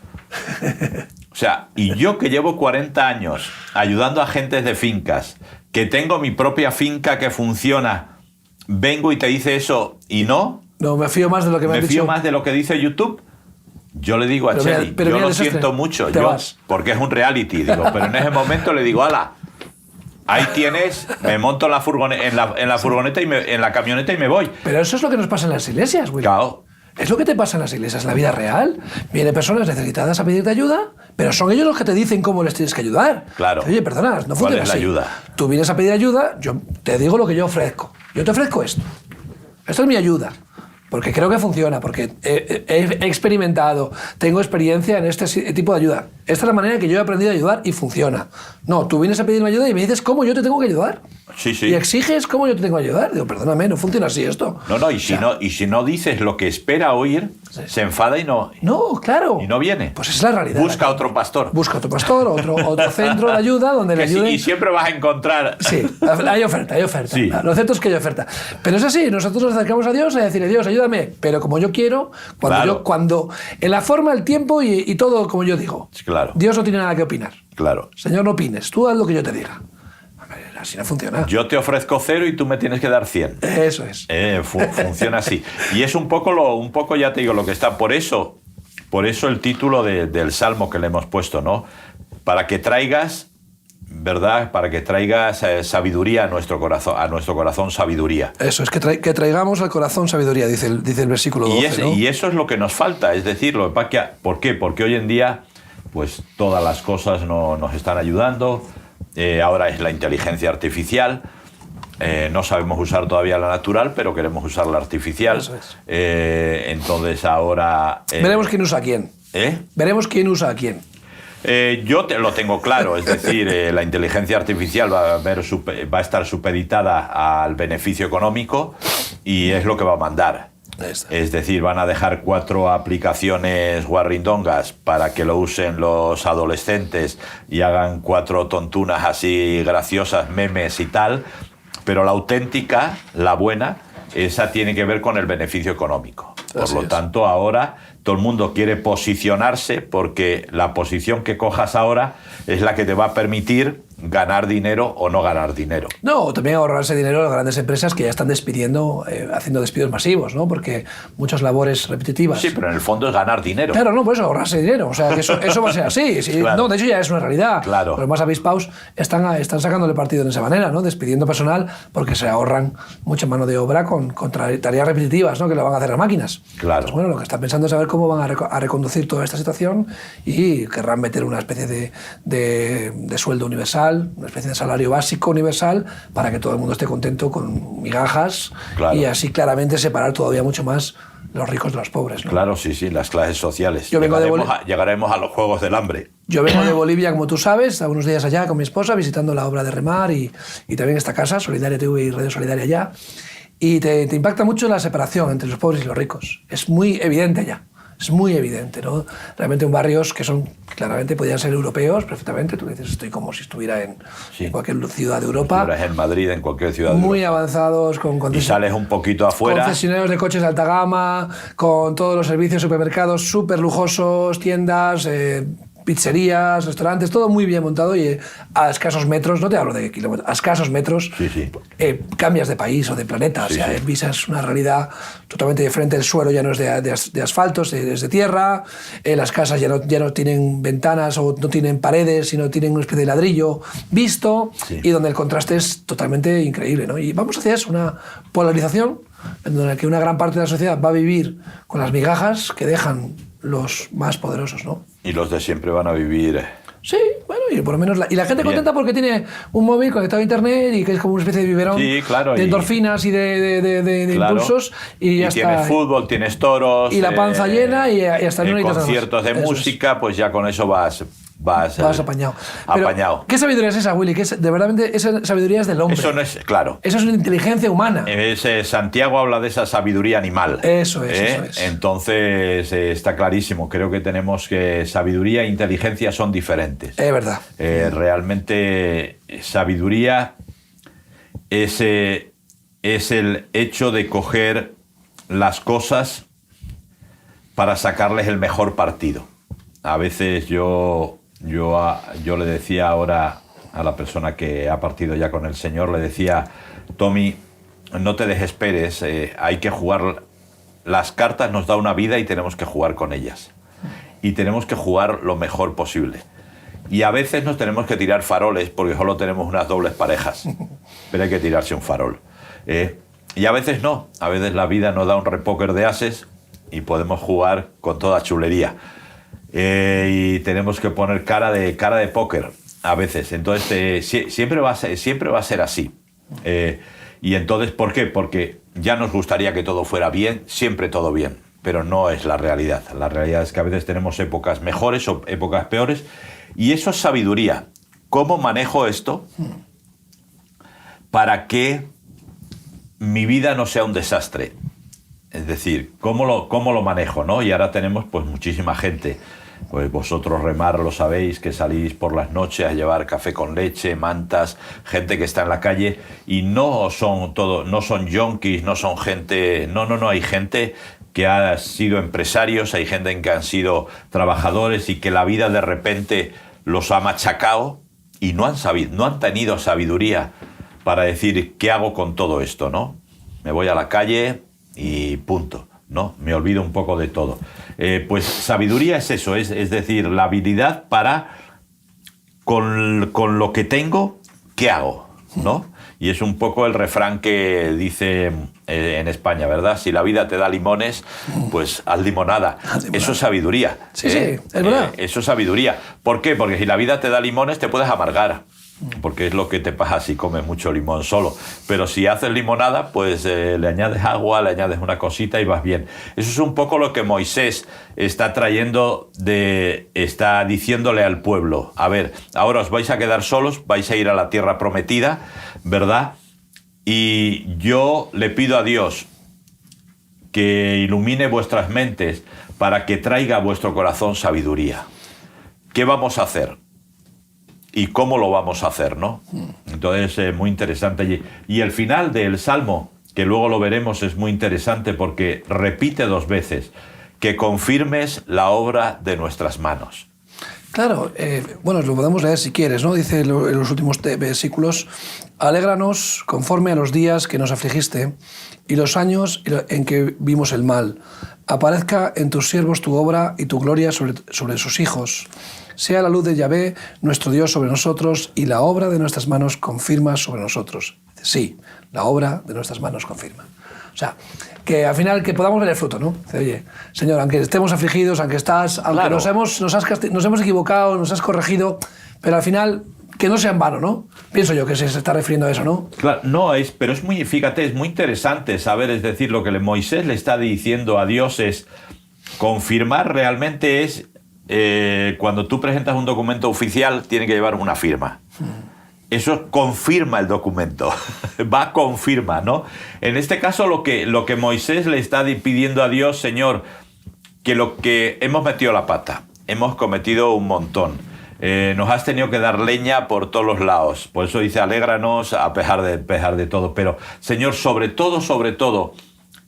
O sea, y yo que llevo 40 años ayudando a gentes de fincas, que tengo mi propia finca que funciona, vengo y te dice eso y no... No, me fío más de lo que me has dicho. Me fío más de lo que dice YouTube. Yo le digo a Cheli, yo lo siento mucho, porque es un reality, digo, pero en ese momento le digo, ala, ahí tienes, me monto en la furgoneta y en la camioneta y me voy. Pero eso es lo que nos pasa en las iglesias, Willy. Claro. Es lo que te pasa en las iglesias, en la vida real. Vienen personas necesitadas a pedirte ayuda, pero son ellos los que te dicen cómo les tienes que ayudar. Claro. Oye, perdona, no funciona así. ¿Cuál es la ayuda? Tú vienes a pedir ayuda, yo te digo lo que yo ofrezco. Yo te ofrezco esto. Esto es mi ayuda. porque creo que funciona, porque he experimentado, tengo experiencia en este tipo de ayuda. Esta es la manera en que yo he aprendido a ayudar y funciona. No, tú vienes a pedirme ayuda y me dices cómo yo te tengo que ayudar. Sí, sí. Y exiges cómo yo te tengo que ayudar. Digo, perdóname, no funciona así esto. No, y si no dices lo que espera oír, se enfada y no claro. Y no viene. Pues esa es la realidad. Busca otro pastor. Busca otro pastor, otro centro de ayuda donde le ayuden. Y siempre vas a encontrar... Sí, hay oferta. Sí. Lo cierto es que hay oferta. Pero es así, nosotros nos acercamos a Dios a decirle, Dios, ayúdame, pero como yo quiero, cuando en la forma, el tiempo y todo como yo digo. Claro. Dios no tiene nada que opinar. Claro. Señor, no opines, tú haz lo que yo te diga. Así no funciona. Yo te ofrezco 0 y tú me tienes que dar 100. Eso es. Funciona así. Y es un poco, ya te digo, lo que está. Por eso el título del Salmo que le hemos puesto, ¿no? Para que traigas, ¿verdad? Para que traigas sabiduría a nuestro corazón sabiduría. Eso es, que traigamos al corazón sabiduría, dice el versículo 12, ¿no? Y eso es lo que nos falta. Es decir, ¿por qué? Porque hoy en día, pues todas las cosas nos están ayudando. Ahora es la inteligencia artificial. No sabemos usar todavía la natural, pero queremos usar la artificial. Eso es. Entonces ahora... Veremos quién usa a quién. Veremos quién usa a quién. Yo lo tengo claro, es decir, la inteligencia artificial va a estar supeditada al beneficio económico y es lo que va a mandar. Es decir, van a dejar 4 aplicaciones guarrindongas para que lo usen los adolescentes y hagan 4 tontunas así graciosas, memes y tal, pero la auténtica, la buena, esa tiene que ver con el beneficio económico. Por lo tanto, ahora todo el mundo quiere posicionarse porque la posición que cojas ahora es la que te va a permitir ganar dinero o no ganar dinero. No, también ahorrarse dinero a las grandes empresas que ya están despidiendo, haciendo despidos masivos, ¿no? Porque muchas labores repetitivas. Sí, pero en el fondo es ganar dinero. Claro, no, por eso ahorrarse dinero. O sea, que eso va a ser así. Sí, claro. No, de hecho ya es una realidad. Claro. Los más avispaos están sacándole partido de esa manera, ¿no? Despidiendo personal porque se ahorran mucha mano de obra con tareas repetitivas, ¿no? Que lo van a hacer las máquinas. Claro. Entonces, bueno, lo que están pensando es saber cómo van a reconducir toda esta situación y querrán meter una especie de sueldo universal, una especie de salario básico universal para que todo el mundo esté contento con migajas. Claro. Y así claramente separar todavía mucho más los ricos de los pobres, ¿no? Claro, sí, las clases sociales. Llegaremos a los Juegos del Hambre. Yo vengo de Bolivia, como tú sabes, a unos días allá con mi esposa visitando la obra de Remar y también esta casa, Solidaria TV y Radio Solidaria allá. Y te impacta mucho la separación entre los pobres y los ricos. Es muy evidente allá. Es muy evidente, ¿no? Realmente barrios que son, claramente, podrían ser europeos perfectamente. Tú dices, estoy como si estuviera en cualquier ciudad de Europa. Estuvieras en Madrid, en cualquier ciudad de Europa. Muy avanzados. Y sales un poquito afuera. Concesionarios de coches de alta gama, con todos los servicios, supermercados súper lujosos, tiendas, pizzerías, restaurantes, todo muy bien montado y a escasos metros, no te hablo de kilómetros, a escasos metros, cambias de país o de planeta. O sea, Visa es una realidad totalmente diferente. El suelo ya no es de asfalto, es de tierra. Las casas ya no tienen ventanas o no tienen paredes, sino tienen una especie de ladrillo visto y donde el contraste es totalmente increíble, ¿no? Y vamos hacia eso, una polarización en la que una gran parte de la sociedad va a vivir con las migajas que dejan los más poderosos, ¿no? Y los de siempre van a vivir... Sí, bueno, y por lo menos la gente contenta porque tiene un móvil conectado a internet y que es como una especie de biberón de endorfinas y de impulsos. Y ya está. Tienes fútbol, tienes toros... Y la panza llena y hasta no necesitas conciertos de música, pues ya con eso vas apañado. Pero, ¿qué sabiduría es esa, Willy? De verdad, esa sabiduría es del hombre. Eso no es, claro. Eso es una inteligencia humana. Santiago habla de esa sabiduría animal. Eso es. Entonces, está clarísimo. Creo que tenemos que sabiduría e inteligencia son diferentes. Es verdad. Realmente, sabiduría es el hecho de coger las cosas para sacarles el mejor partido. A veces yo le decía ahora a la persona que ha partido ya con el Señor, le decía, Tommy, no te desesperes, hay que jugar, las cartas nos da una vida y tenemos que jugar con ellas. Y tenemos que jugar lo mejor posible. Y a veces nos tenemos que tirar faroles porque solo tenemos unas dobles parejas, pero hay que tirarse un farol. Y a veces no, a veces la vida nos da un repóquer de ases y podemos jugar con toda chulería. Y tenemos que poner cara de póker a veces. Entonces siempre va a ser así. Y entonces, ¿por qué? Porque ya nos gustaría que todo fuera bien, siempre todo bien, pero no es la realidad. La realidad es que a veces tenemos épocas mejores o épocas peores, y eso es sabiduría. ¿Cómo manejo esto para que mi vida no sea un desastre? Es decir, ¿cómo lo manejo, ¿no? Y ahora tenemos pues muchísima gente. Pues vosotros remar lo sabéis, que salís por las noches a llevar café con leche, mantas, gente que está en la calle, y no son yonkis, no son gente... No, hay gente que ha sido empresarios, hay gente que han sido trabajadores y que la vida de repente los ha machacado y no han tenido sabiduría para decir, ¿qué hago con todo esto, no? Me voy a la calle y punto, ¿no? Me olvido un poco de todo. Pues sabiduría es eso, es decir, la habilidad para, con lo que tengo, ¿qué hago, no? Y es un poco el refrán que dice en España, ¿verdad? Si la vida te da limones, pues haz limonada. Eso es sabiduría. Sí, es verdad. Eso es sabiduría. ¿Por qué? Porque si la vida te da limones, te puedes amargar. Porque es lo que te pasa si comes mucho limón solo. Pero si haces limonada, pues le añades agua, le añades una cosita y vas bien. Eso es un poco lo que Moisés está está diciéndole al pueblo. A ver, ahora os vais a quedar solos, vais a ir a la tierra prometida, ¿verdad? Y yo le pido a Dios que ilumine vuestras mentes para que traiga a vuestro corazón sabiduría. ¿Qué vamos a hacer? ¿Y cómo lo vamos a hacer, no? Entonces, muy interesante. Y el final del Salmo, que luego lo veremos, es muy interesante porque repite 2 veces, que confirmes la obra de nuestras manos. Claro, bueno, lo podemos leer si quieres, ¿no? Dice en los últimos versículos, alégranos conforme a los días que nos afligiste y los años en que vimos el mal. Aparezca en tus siervos tu obra y tu gloria sobre sus hijos. Sea la luz de Yahvé, nuestro Dios, sobre nosotros, y la obra de nuestras manos confirma sobre nosotros. Sí, la obra de nuestras manos confirma. O sea, que al final que podamos ver el fruto, ¿no? Dice, oye, Señor, aunque estemos afligidos, aunque claro, nos hemos equivocado, nos has corregido, pero al final que no sea en vano, ¿no? Pienso yo que se está refiriendo a eso, ¿no? Claro, pero es muy, fíjate, es muy interesante saber, es decir, lo que Moisés le está diciendo a Dios es confirmar realmente es... cuando tú presentas un documento oficial tiene que llevar una firma. Eso confirma el documento. confirma, ¿no? En este caso lo que Moisés le está pidiendo a Dios, Señor, que lo que hemos metido la pata, hemos cometido un montón, nos has tenido que dar leña por todos los lados, por eso dice alégranos a pesar de todo, pero Señor, sobre todo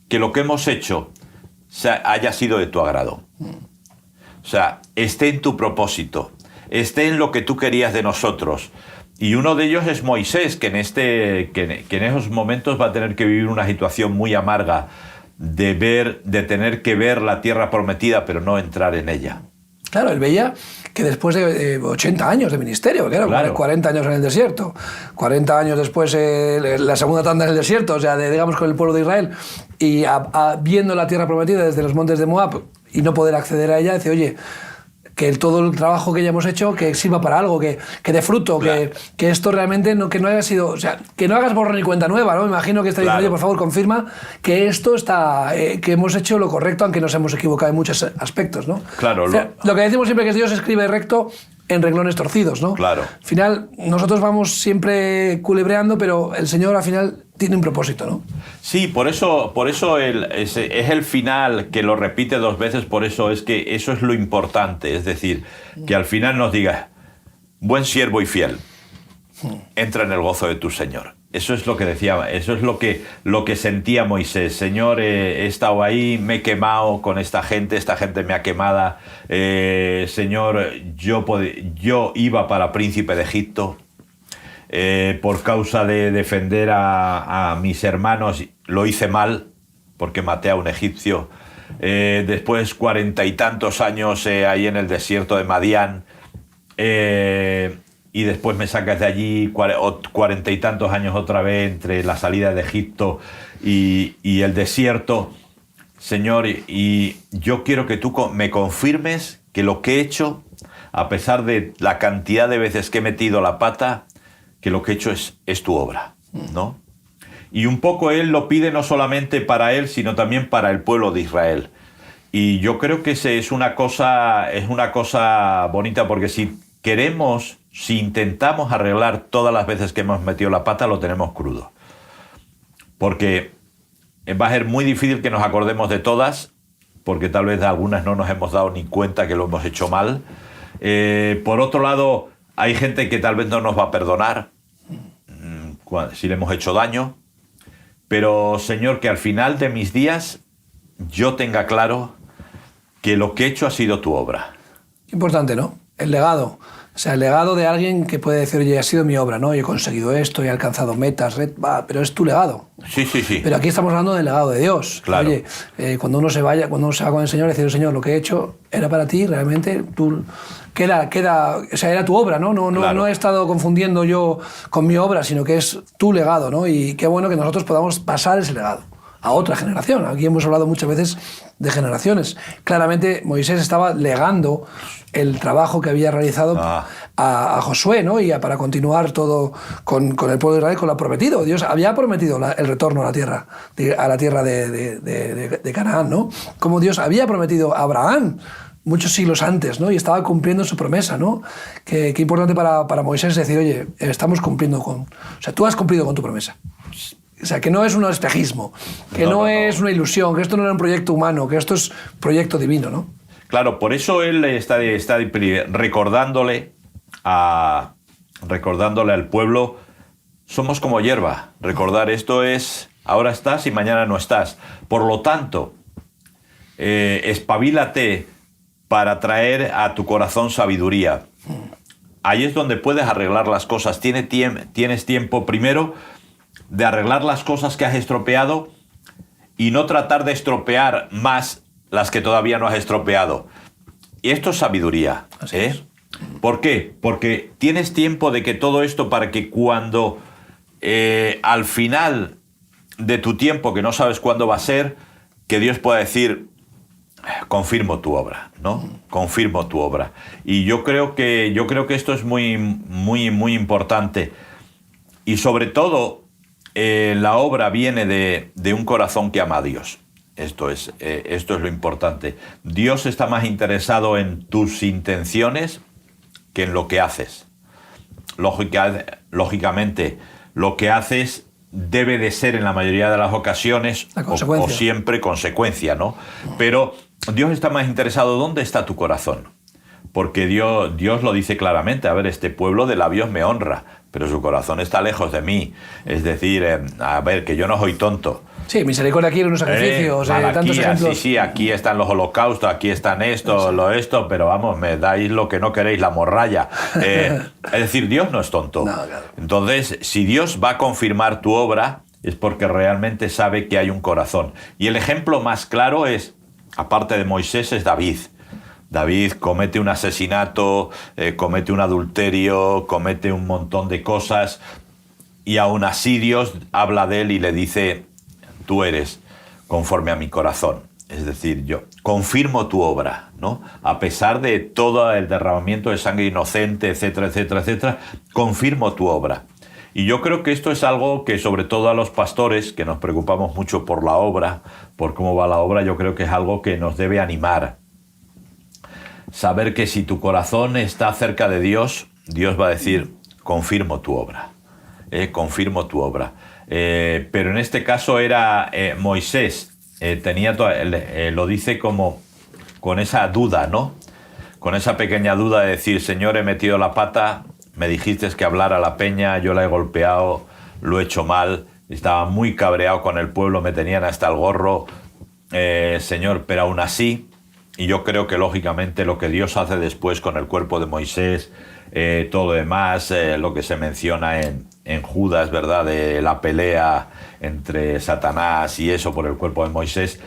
que lo que hemos hecho haya sido de tu agrado. O sea, esté en tu propósito, esté en lo que tú querías de nosotros. Y uno de ellos es Moisés, que en esos momentos va a tener que vivir una situación muy amarga de tener que ver la tierra prometida, pero no entrar en ella. Claro, él veía que después de 80 años de ministerio, claro. 40 años en el desierto, 40 años después la segunda tanda en el desierto, o sea, digamos con el pueblo de Israel, y viendo la tierra prometida desde los montes de Moab y no poder acceder a ella, dice, oye, que todo el trabajo que ya hemos hecho que sirva para algo, que dé fruto, claro. que esto realmente que no haya sido, o sea, que no hagas borrón y cuenta nueva, ¿no? Me imagino que está diciendo, oye, por favor, confirma que esto está, que hemos hecho lo correcto, aunque nos hemos equivocado en muchos aspectos, ¿no? Claro. O sea, lo que decimos siempre que Dios escribe recto en renglones torcidos, ¿no? Claro. Al final, nosotros vamos siempre culebreando, pero el Señor al final tiene un propósito, ¿no? Sí, por eso es el final que lo repite 2 veces, por eso es que eso es lo importante, es decir, que al final nos diga, buen siervo y fiel, entra en el gozo de tu Señor. Eso es lo que decía, eso es lo que sentía Moisés. Señor, he estado ahí, me he quemado con esta gente me ha quemado. Señor, yo iba para príncipe de Egipto. Por causa de defender a mis hermanos, lo hice mal, porque maté a un egipcio. Después 40 y tantos años ahí en el desierto de Madián. Y después me sacas de allí 40 y tantos años otra vez entre la salida de Egipto y el desierto. Señor, y yo quiero que tú me confirmes que lo que he hecho, a pesar de la cantidad de veces que he metido la pata, que lo que he hecho es tu obra, ¿no? Y un poco él lo pide no solamente para él, sino también para el pueblo de Israel. Y yo creo que es una cosa bonita, porque si intentamos arreglar todas las veces que hemos metido la pata, lo tenemos crudo. Porque va a ser muy difícil que nos acordemos de todas, porque tal vez de algunas no nos hemos dado ni cuenta que lo hemos hecho mal. Por otro lado, hay gente que tal vez no nos va a perdonar si le hemos hecho daño. Pero, Señor, que al final de mis días yo tenga claro que lo que he hecho ha sido tu obra. Importante, ¿no? El legado. O sea, el legado de alguien que puede decir, oye, ha sido mi obra, ¿no? Yo he conseguido esto, he alcanzado metas, pero es tu legado. Sí, sí, sí. Pero aquí estamos hablando del legado de Dios. Claro. Oye, cuando uno se va con el Señor, decir, Señor, lo que he hecho era para ti, realmente tú o sea, era tu obra, ¿no? Claro. No he estado confundiendo yo con mi obra, sino que es tu legado, ¿no? Y qué bueno que nosotros podamos pasar ese legado a otra generación. Aquí hemos hablado muchas veces de generaciones. Claramente Moisés estaba legando el trabajo que había realizado a Josué, ¿no? Y para continuar todo con el pueblo de Israel, con lo prometido. Dios había prometido el retorno a la tierra de Canaán, ¿no? Como Dios había prometido a Abraham muchos siglos antes, ¿no? Y estaba cumpliendo su promesa, ¿no? Qué importante para Moisés decir, oye, estamos cumpliendo o sea, tú has cumplido con tu promesa. O sea, que no es un espejismo, que no es una ilusión, que esto no era un proyecto humano, que esto es proyecto divino, ¿no? Claro, por eso él está recordándole al pueblo, somos como hierba. Recordar esto es, ahora estás y mañana no estás. Por lo tanto, espabilate para traer a tu corazón sabiduría. Ahí es donde puedes arreglar las cosas. Tienes tiempo primero de arreglar las cosas que has estropeado y no tratar de estropear más las que todavía no has estropeado. Y esto es sabiduría. Así es. ¿Por qué? Porque tienes tiempo de que todo esto, para que cuando al final de tu tiempo, que no sabes cuándo va a ser, que Dios pueda decir, confirmo tu obra, ¿no? Confirmo tu obra. Y yo creo que esto es muy, muy, muy importante. Y sobre todo, la obra viene de un corazón que ama a Dios. Esto es lo importante. Dios está más interesado en tus intenciones que en lo que haces. Lógicamente, lo que haces debe de ser en la mayoría de las ocasiones o siempre consecuencia, ¿no? Pero Dios está más interesado dónde está tu corazón. Porque Dios lo dice claramente, a ver, este pueblo de labios me honra, pero su corazón está lejos de mí. Es decir, a ver, que yo no soy tonto. Sí, misericordia quiere unos sacrificios, tantos ejemplos. Sí, aquí están los holocaustos, aquí están esto, pero vamos, me dais lo que no queréis, la morralla. Es decir, Dios no es tonto. No, claro. Entonces, si Dios va a confirmar tu obra, es porque realmente sabe que hay un corazón. Y el ejemplo más claro es, aparte de Moisés, es David. David comete un asesinato, comete un adulterio, comete un montón de cosas, y aún así Dios habla de él y le dice, tú eres conforme a mi corazón. Es decir, yo confirmo tu obra, ¿no? A pesar de todo el derramamiento de sangre inocente, etcétera, etcétera, etcétera, confirmo tu obra. Y yo creo que esto es algo que, sobre todo a los pastores, que nos preocupamos mucho por la obra, por cómo va la obra, yo creo que es algo que nos debe animar. Saber que si tu corazón está cerca de Dios, Dios va a decir, confirmo tu obra. Confirmo tu obra. Pero en este caso era Moisés, lo dice como con esa duda, ¿no? Con esa pequeña duda de decir, Señor, he metido la pata, me dijiste que hablara a la peña, yo la he golpeado, lo he hecho mal, estaba muy cabreado con el pueblo, me tenían hasta el gorro, Señor, pero aún así, y yo creo que lógicamente lo que Dios hace después con el cuerpo de Moisés, todo lo demás, lo que se menciona en Judas, ¿verdad? De la pelea entre Satanás y eso por el cuerpo de Moisés,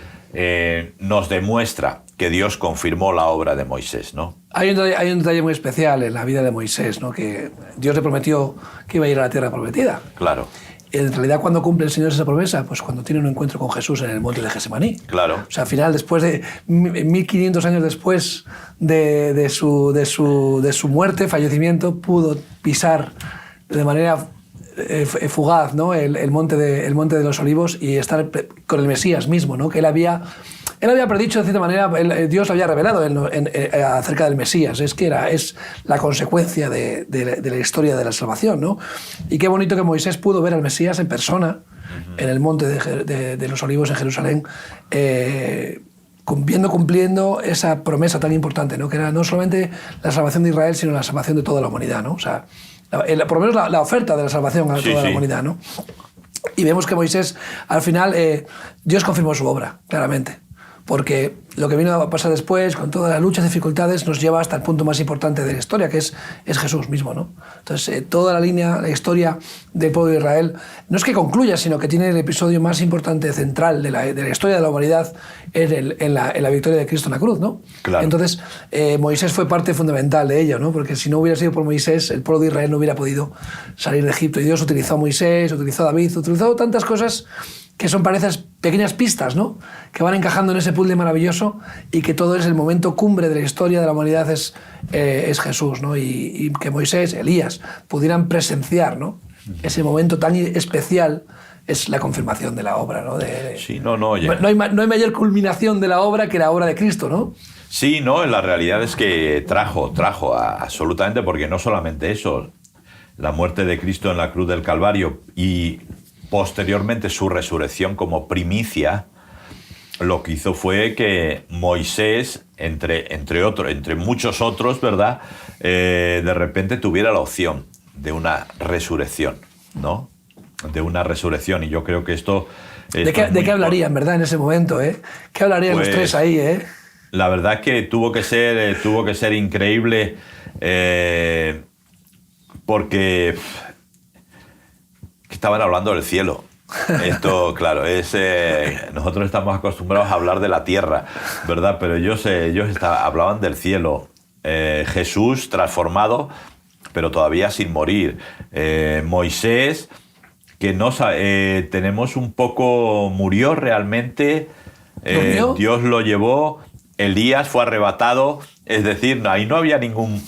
nos demuestra que Dios confirmó la obra de Moisés, ¿no? Hay un detalle muy especial en la vida de Moisés, ¿no? Que Dios le prometió que iba a ir a la tierra prometida. Claro. En realidad, ¿cuándo cumple el Señor esa promesa? Pues cuando tiene un encuentro con Jesús en el monte de Getsemaní. Claro. O sea, al final, después de 1500 años después de su muerte, fallecimiento, pudo pisar de manera fugaz, ¿no? El monte de los Olivos y estar con el Mesías mismo, ¿no? Que él había predicho de cierta manera, Dios lo había revelado acerca del Mesías. Es la consecuencia de la historia de la salvación, ¿no? Y qué bonito que Moisés pudo ver al Mesías en persona, en el monte de los Olivos en Jerusalén, cumpliendo esa promesa tan importante, ¿no? Que era no solamente la salvación de Israel, sino la salvación de toda la humanidad, ¿no? O sea, por lo menos la oferta de la salvación a toda la humanidad, ¿no? Y vemos que Moisés, al final, Dios confirmó su obra, claramente. Porque lo que vino a pasar después, con todas las luchas y dificultades, nos lleva hasta el punto más importante de la historia, que es Jesús mismo, ¿no? Entonces, toda la historia del pueblo de Israel, no es que concluya, sino que tiene el episodio más importante, central de la historia de la humanidad en la victoria de Cristo en la cruz, ¿no? Claro. Entonces, Moisés fue parte fundamental de ello, ¿no? Porque si no hubiera sido por Moisés, el pueblo de Israel no hubiera podido salir de Egipto. Y Dios utilizó a Moisés, utilizó a David, utilizó tantas cosas que son pequeñas pistas, ¿no? Que van encajando en ese puzzle maravilloso y que todo es el momento cumbre de la historia de la humanidad es Jesús, ¿no? Y que Moisés, Elías pudieran presenciar, ¿no? Ese momento tan especial es la confirmación de la obra, ¿no? Sí, no hay mayor culminación de la obra que la obra de Cristo, ¿no? Sí, no, la realidad es que trajo absolutamente, porque no solamente eso, la muerte de Cristo en la cruz del Calvario y posteriormente su resurrección como primicia, lo que hizo fue que Moisés, entre muchos otros, ¿verdad? De repente tuviera la opción de una resurrección, ¿no? De una resurrección. Y yo creo que esto... ¿De qué hablarían, verdad, en ese momento, eh? ¿Qué hablarían los tres ahí, eh? La verdad es que tuvo que ser increíble, porque estaban hablando del cielo. Esto, claro, nosotros estamos acostumbrados a hablar de la tierra, ¿verdad? Pero ellos hablaban del cielo. Jesús transformado, pero todavía sin morir. Moisés, que tenemos un poco, murió realmente. Dios lo llevó. Elías fue arrebatado. Es decir, ahí no había ningún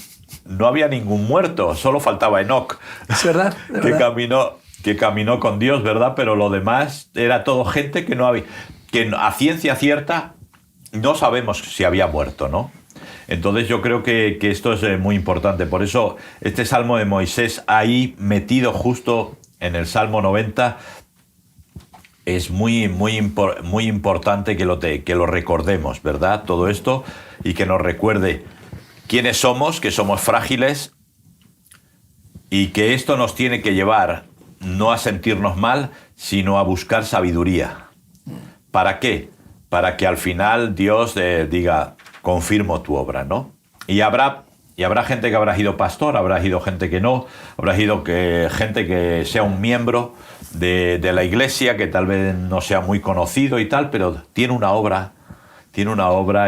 muerto, solo faltaba Enoc. Es verdad. Que caminó con Dios, ¿verdad? Pero lo demás era todo gente que a ciencia cierta no sabemos si había muerto, ¿no? Entonces yo creo que esto es muy importante. Por eso este Salmo de Moisés ahí metido justo en el Salmo 90 es muy importante que lo recordemos, ¿verdad? Todo esto, y que nos recuerde quiénes somos, que somos frágiles, y que esto nos tiene que llevar no a sentirnos mal, sino a buscar sabiduría. ¿Para qué? Para que al final Dios diga, confirmo tu obra, ¿no? Y habrá gente que habrá sido pastor, habrá sido gente que no, habrá sido gente que sea un miembro de la iglesia, que tal vez no sea muy conocido y tal, pero tiene una obra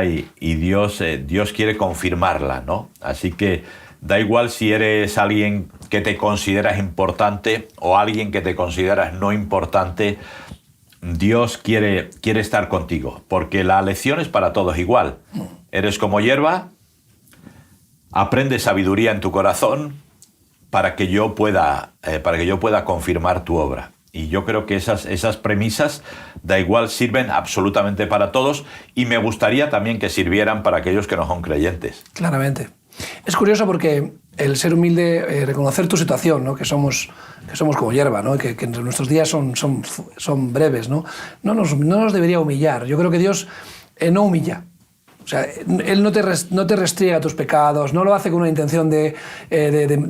y Dios quiere confirmarla, ¿no? Así que da igual si eres alguien que te consideras importante o alguien que te consideras no importante, Dios quiere estar contigo, porque la lección es para todos igual. Eres como hierba, aprende sabiduría en tu corazón para que yo pueda confirmar tu obra. Y yo creo que esas premisas, da igual, sirven absolutamente para todos, y me gustaría también que sirvieran para aquellos que no son creyentes. Claramente. Es curioso porque el ser humilde, reconocer tu situación, ¿no? que somos como hierba, ¿no? que nuestros días son breves, ¿no nos debería humillar. Yo creo que Dios no humilla. O sea, Él no te restriega tus pecados, no lo hace con una intención de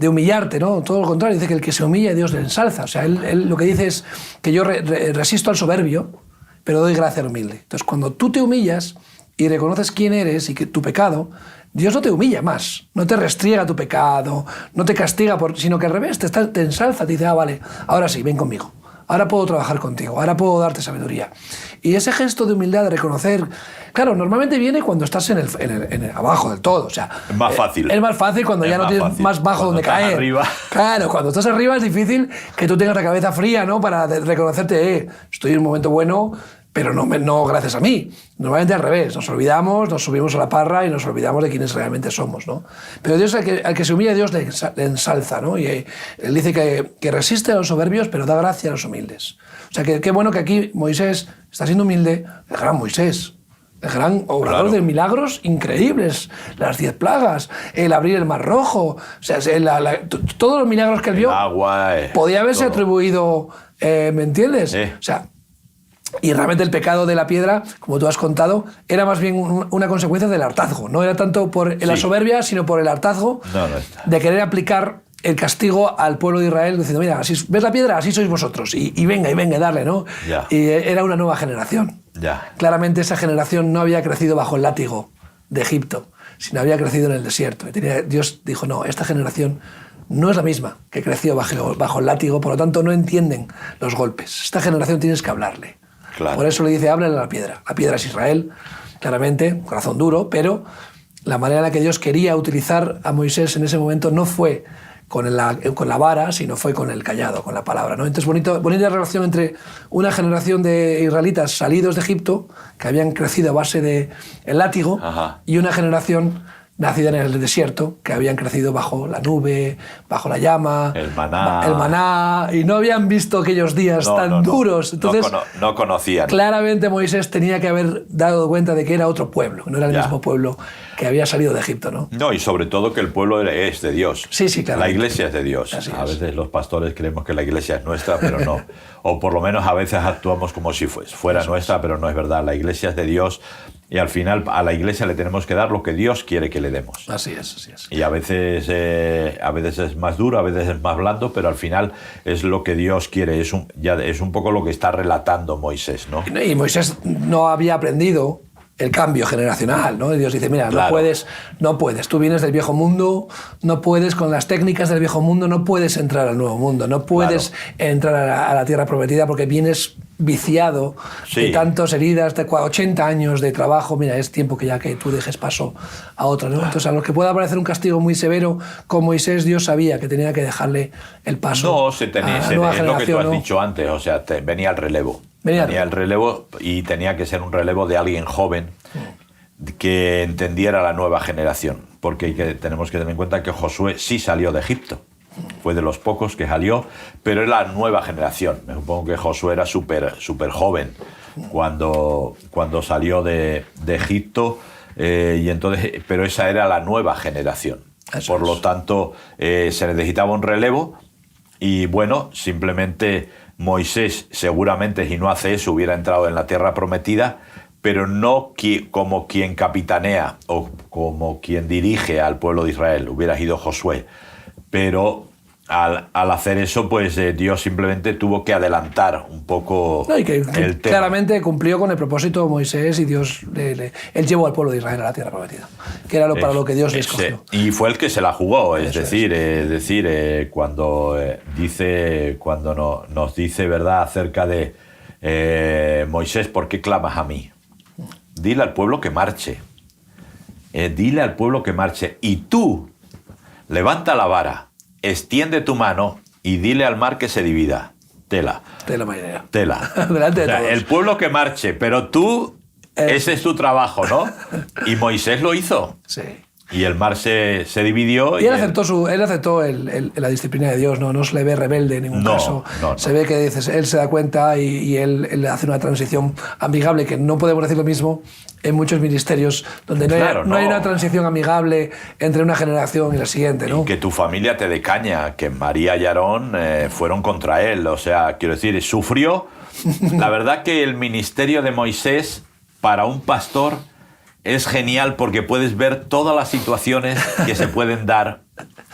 humillarte, ¿no? Todo lo contrario, dice que el que se humilla, Dios le ensalza. O sea, él lo que dice es que yo resisto al soberbio, pero doy gracia al humilde. Entonces, cuando tú te humillas y reconoces quién eres y que tu pecado, Dios no te humilla más, no te restriega tu pecado, no te castiga, sino que al revés, te ensalza, te dice, vale, ahora sí, ven conmigo. Ahora puedo trabajar contigo, ahora puedo darte sabiduría. Y ese gesto de humildad, de reconocer... Claro, normalmente viene cuando estás en el abajo del todo. O sea, es más fácil. Es más fácil cuando ya no tienes más bajo donde caer. Arriba. Claro, cuando estás arriba es difícil que tú tengas la cabeza fría, ¿no? Para reconocerte, estoy en un momento bueno, pero no gracias a mí. Normalmente al revés, nos olvidamos, nos subimos a la parra y nos olvidamos de quiénes realmente somos, ¿no? Pero Dios, al que se humilla, Dios le ensalza, ¿no? Y él dice que resiste a los soberbios, pero da gracia a los humildes. O sea, que qué bueno que aquí Moisés está siendo humilde, el gran Moisés, el gran obrador de milagros increíbles, las 10 plagas, el abrir el Mar Rojo, o sea, todos los milagros que él vio, agua, podía haberse todo. atribuido, ¿me entiendes? O sea, y realmente el pecado de la piedra, como tú has contado, era más bien una consecuencia del hartazgo. No era tanto por la soberbia, sino por el hartazgo de querer aplicar el castigo al pueblo de Israel, diciendo, mira, ¿ves la piedra? Así sois vosotros. Y venga, darle, ¿no? Ya. Y era una nueva generación. Ya. Claramente esa generación no había crecido bajo el látigo de Egipto, sino había crecido en el desierto. Dios dijo, no, esta generación no es la misma que creció bajo el látigo, por lo tanto no entienden los golpes. Esta generación tienes que hablarle. Claro. Por eso le dice, háblale a la piedra. La piedra es Israel, claramente, corazón duro, pero la manera en la que Dios quería utilizar a Moisés en ese momento no fue con la vara, sino fue con el callado, con la palabra, ¿no? Entonces, bonita relación entre una generación de israelitas salidos de Egipto, que habían crecido a base del látigo, y una generación nacida en el desierto, que habían crecido bajo la nube, bajo la llama, el maná, y no habían visto aquellos días tan duros. Entonces, no conocían. Claramente Moisés tenía que haber dado cuenta de que era otro pueblo, que no era el mismo pueblo que había salido de Egipto, ¿no? No, y sobre todo que el pueblo es de Dios. Sí, claro. La iglesia es de Dios. A veces los pastores creemos que la iglesia es nuestra, pero no. O por lo menos a veces actuamos como si fuera nuestra, pero no es verdad. La iglesia es de Dios y al final a la iglesia le tenemos que dar lo que Dios quiere que le demos. Así es. Y a veces es más duro, a veces es más blando, pero al final es lo que Dios quiere. Es un poco lo que está relatando Moisés, ¿no? Y Moisés no había aprendido el cambio generacional, ¿no? Y Dios dice, mira, no puedes, tú vienes del viejo mundo, no puedes, con las técnicas del viejo mundo, no puedes entrar al nuevo mundo, no puedes entrar a la tierra prometida porque vienes viciado de tantas heridas, de 80 años de trabajo, mira, es tiempo que tú dejes paso a otra, ¿no? Entonces, a los que pueda parecer un castigo muy severo, con Moisés, Dios sabía que tenía que dejarle el paso. No, es lo que tú has dicho antes, o sea, venía el relevo. Venía el relevo y tenía que ser un relevo de alguien joven que entendiera la nueva generación, porque tenemos que tener en cuenta que Josué sí salió de Egipto, fue de los pocos que salió, pero es la nueva generación. Me supongo que Josué era súper joven cuando salió de Egipto, y entonces, pero esa era la nueva generación. Por lo tanto, se necesitaba un relevo y bueno, simplemente Moisés seguramente, si no hace eso, hubiera entrado en la tierra prometida, pero no como quien capitanea o como quien dirige al pueblo de Israel, hubiera ido Josué. Pero al hacer eso, pues Dios simplemente tuvo que adelantar un poco el tema. Claramente cumplió con el propósito de Moisés y Dios él llevó al pueblo de Israel a la tierra prometida, que era para lo que Dios le escogió. Y fue el que se la jugó, es decir, cuando nos dice, ¿verdad?, acerca de Moisés, ¿por qué clamas a mí? Dile al pueblo que marche. Dile al pueblo que marche. Y tú, levanta la vara, extiende tu mano y dile al mar que se divida. Tela marinera. Delante de todos. El pueblo que marche, pero tú, ese es tu trabajo, ¿no? Y Moisés lo hizo. Sí. Y el mar se dividió. Y él aceptó la disciplina de Dios, no se le ve rebelde en ningún caso. Se ve que él se da cuenta y él hace una transición amigable, que no podemos decir lo mismo en muchos ministerios, donde no hay una transición amigable entre una generación y la siguiente, ¿no? Y que tu familia te dé caña, que María y Aarón fueron contra él. O sea, quiero decir, sufrió. La verdad que el ministerio de Moisés, para un pastor, es genial porque puedes ver todas las situaciones que se pueden dar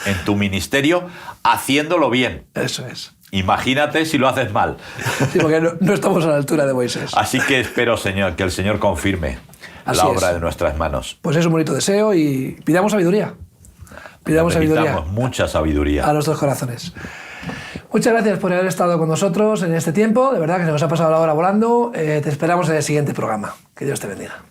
en tu ministerio haciéndolo bien. Eso es. Imagínate si lo haces mal. Sí, porque no estamos a la altura de Moisés. Así que espero, Señor, que el Señor confirme la obra de nuestras manos. Pues es un bonito deseo y pidamos sabiduría. Pidamos mucha sabiduría a nuestros corazones. Muchas gracias por haber estado con nosotros en este tiempo. De verdad que se nos ha pasado la hora volando. Te esperamos en el siguiente programa. Que Dios te bendiga.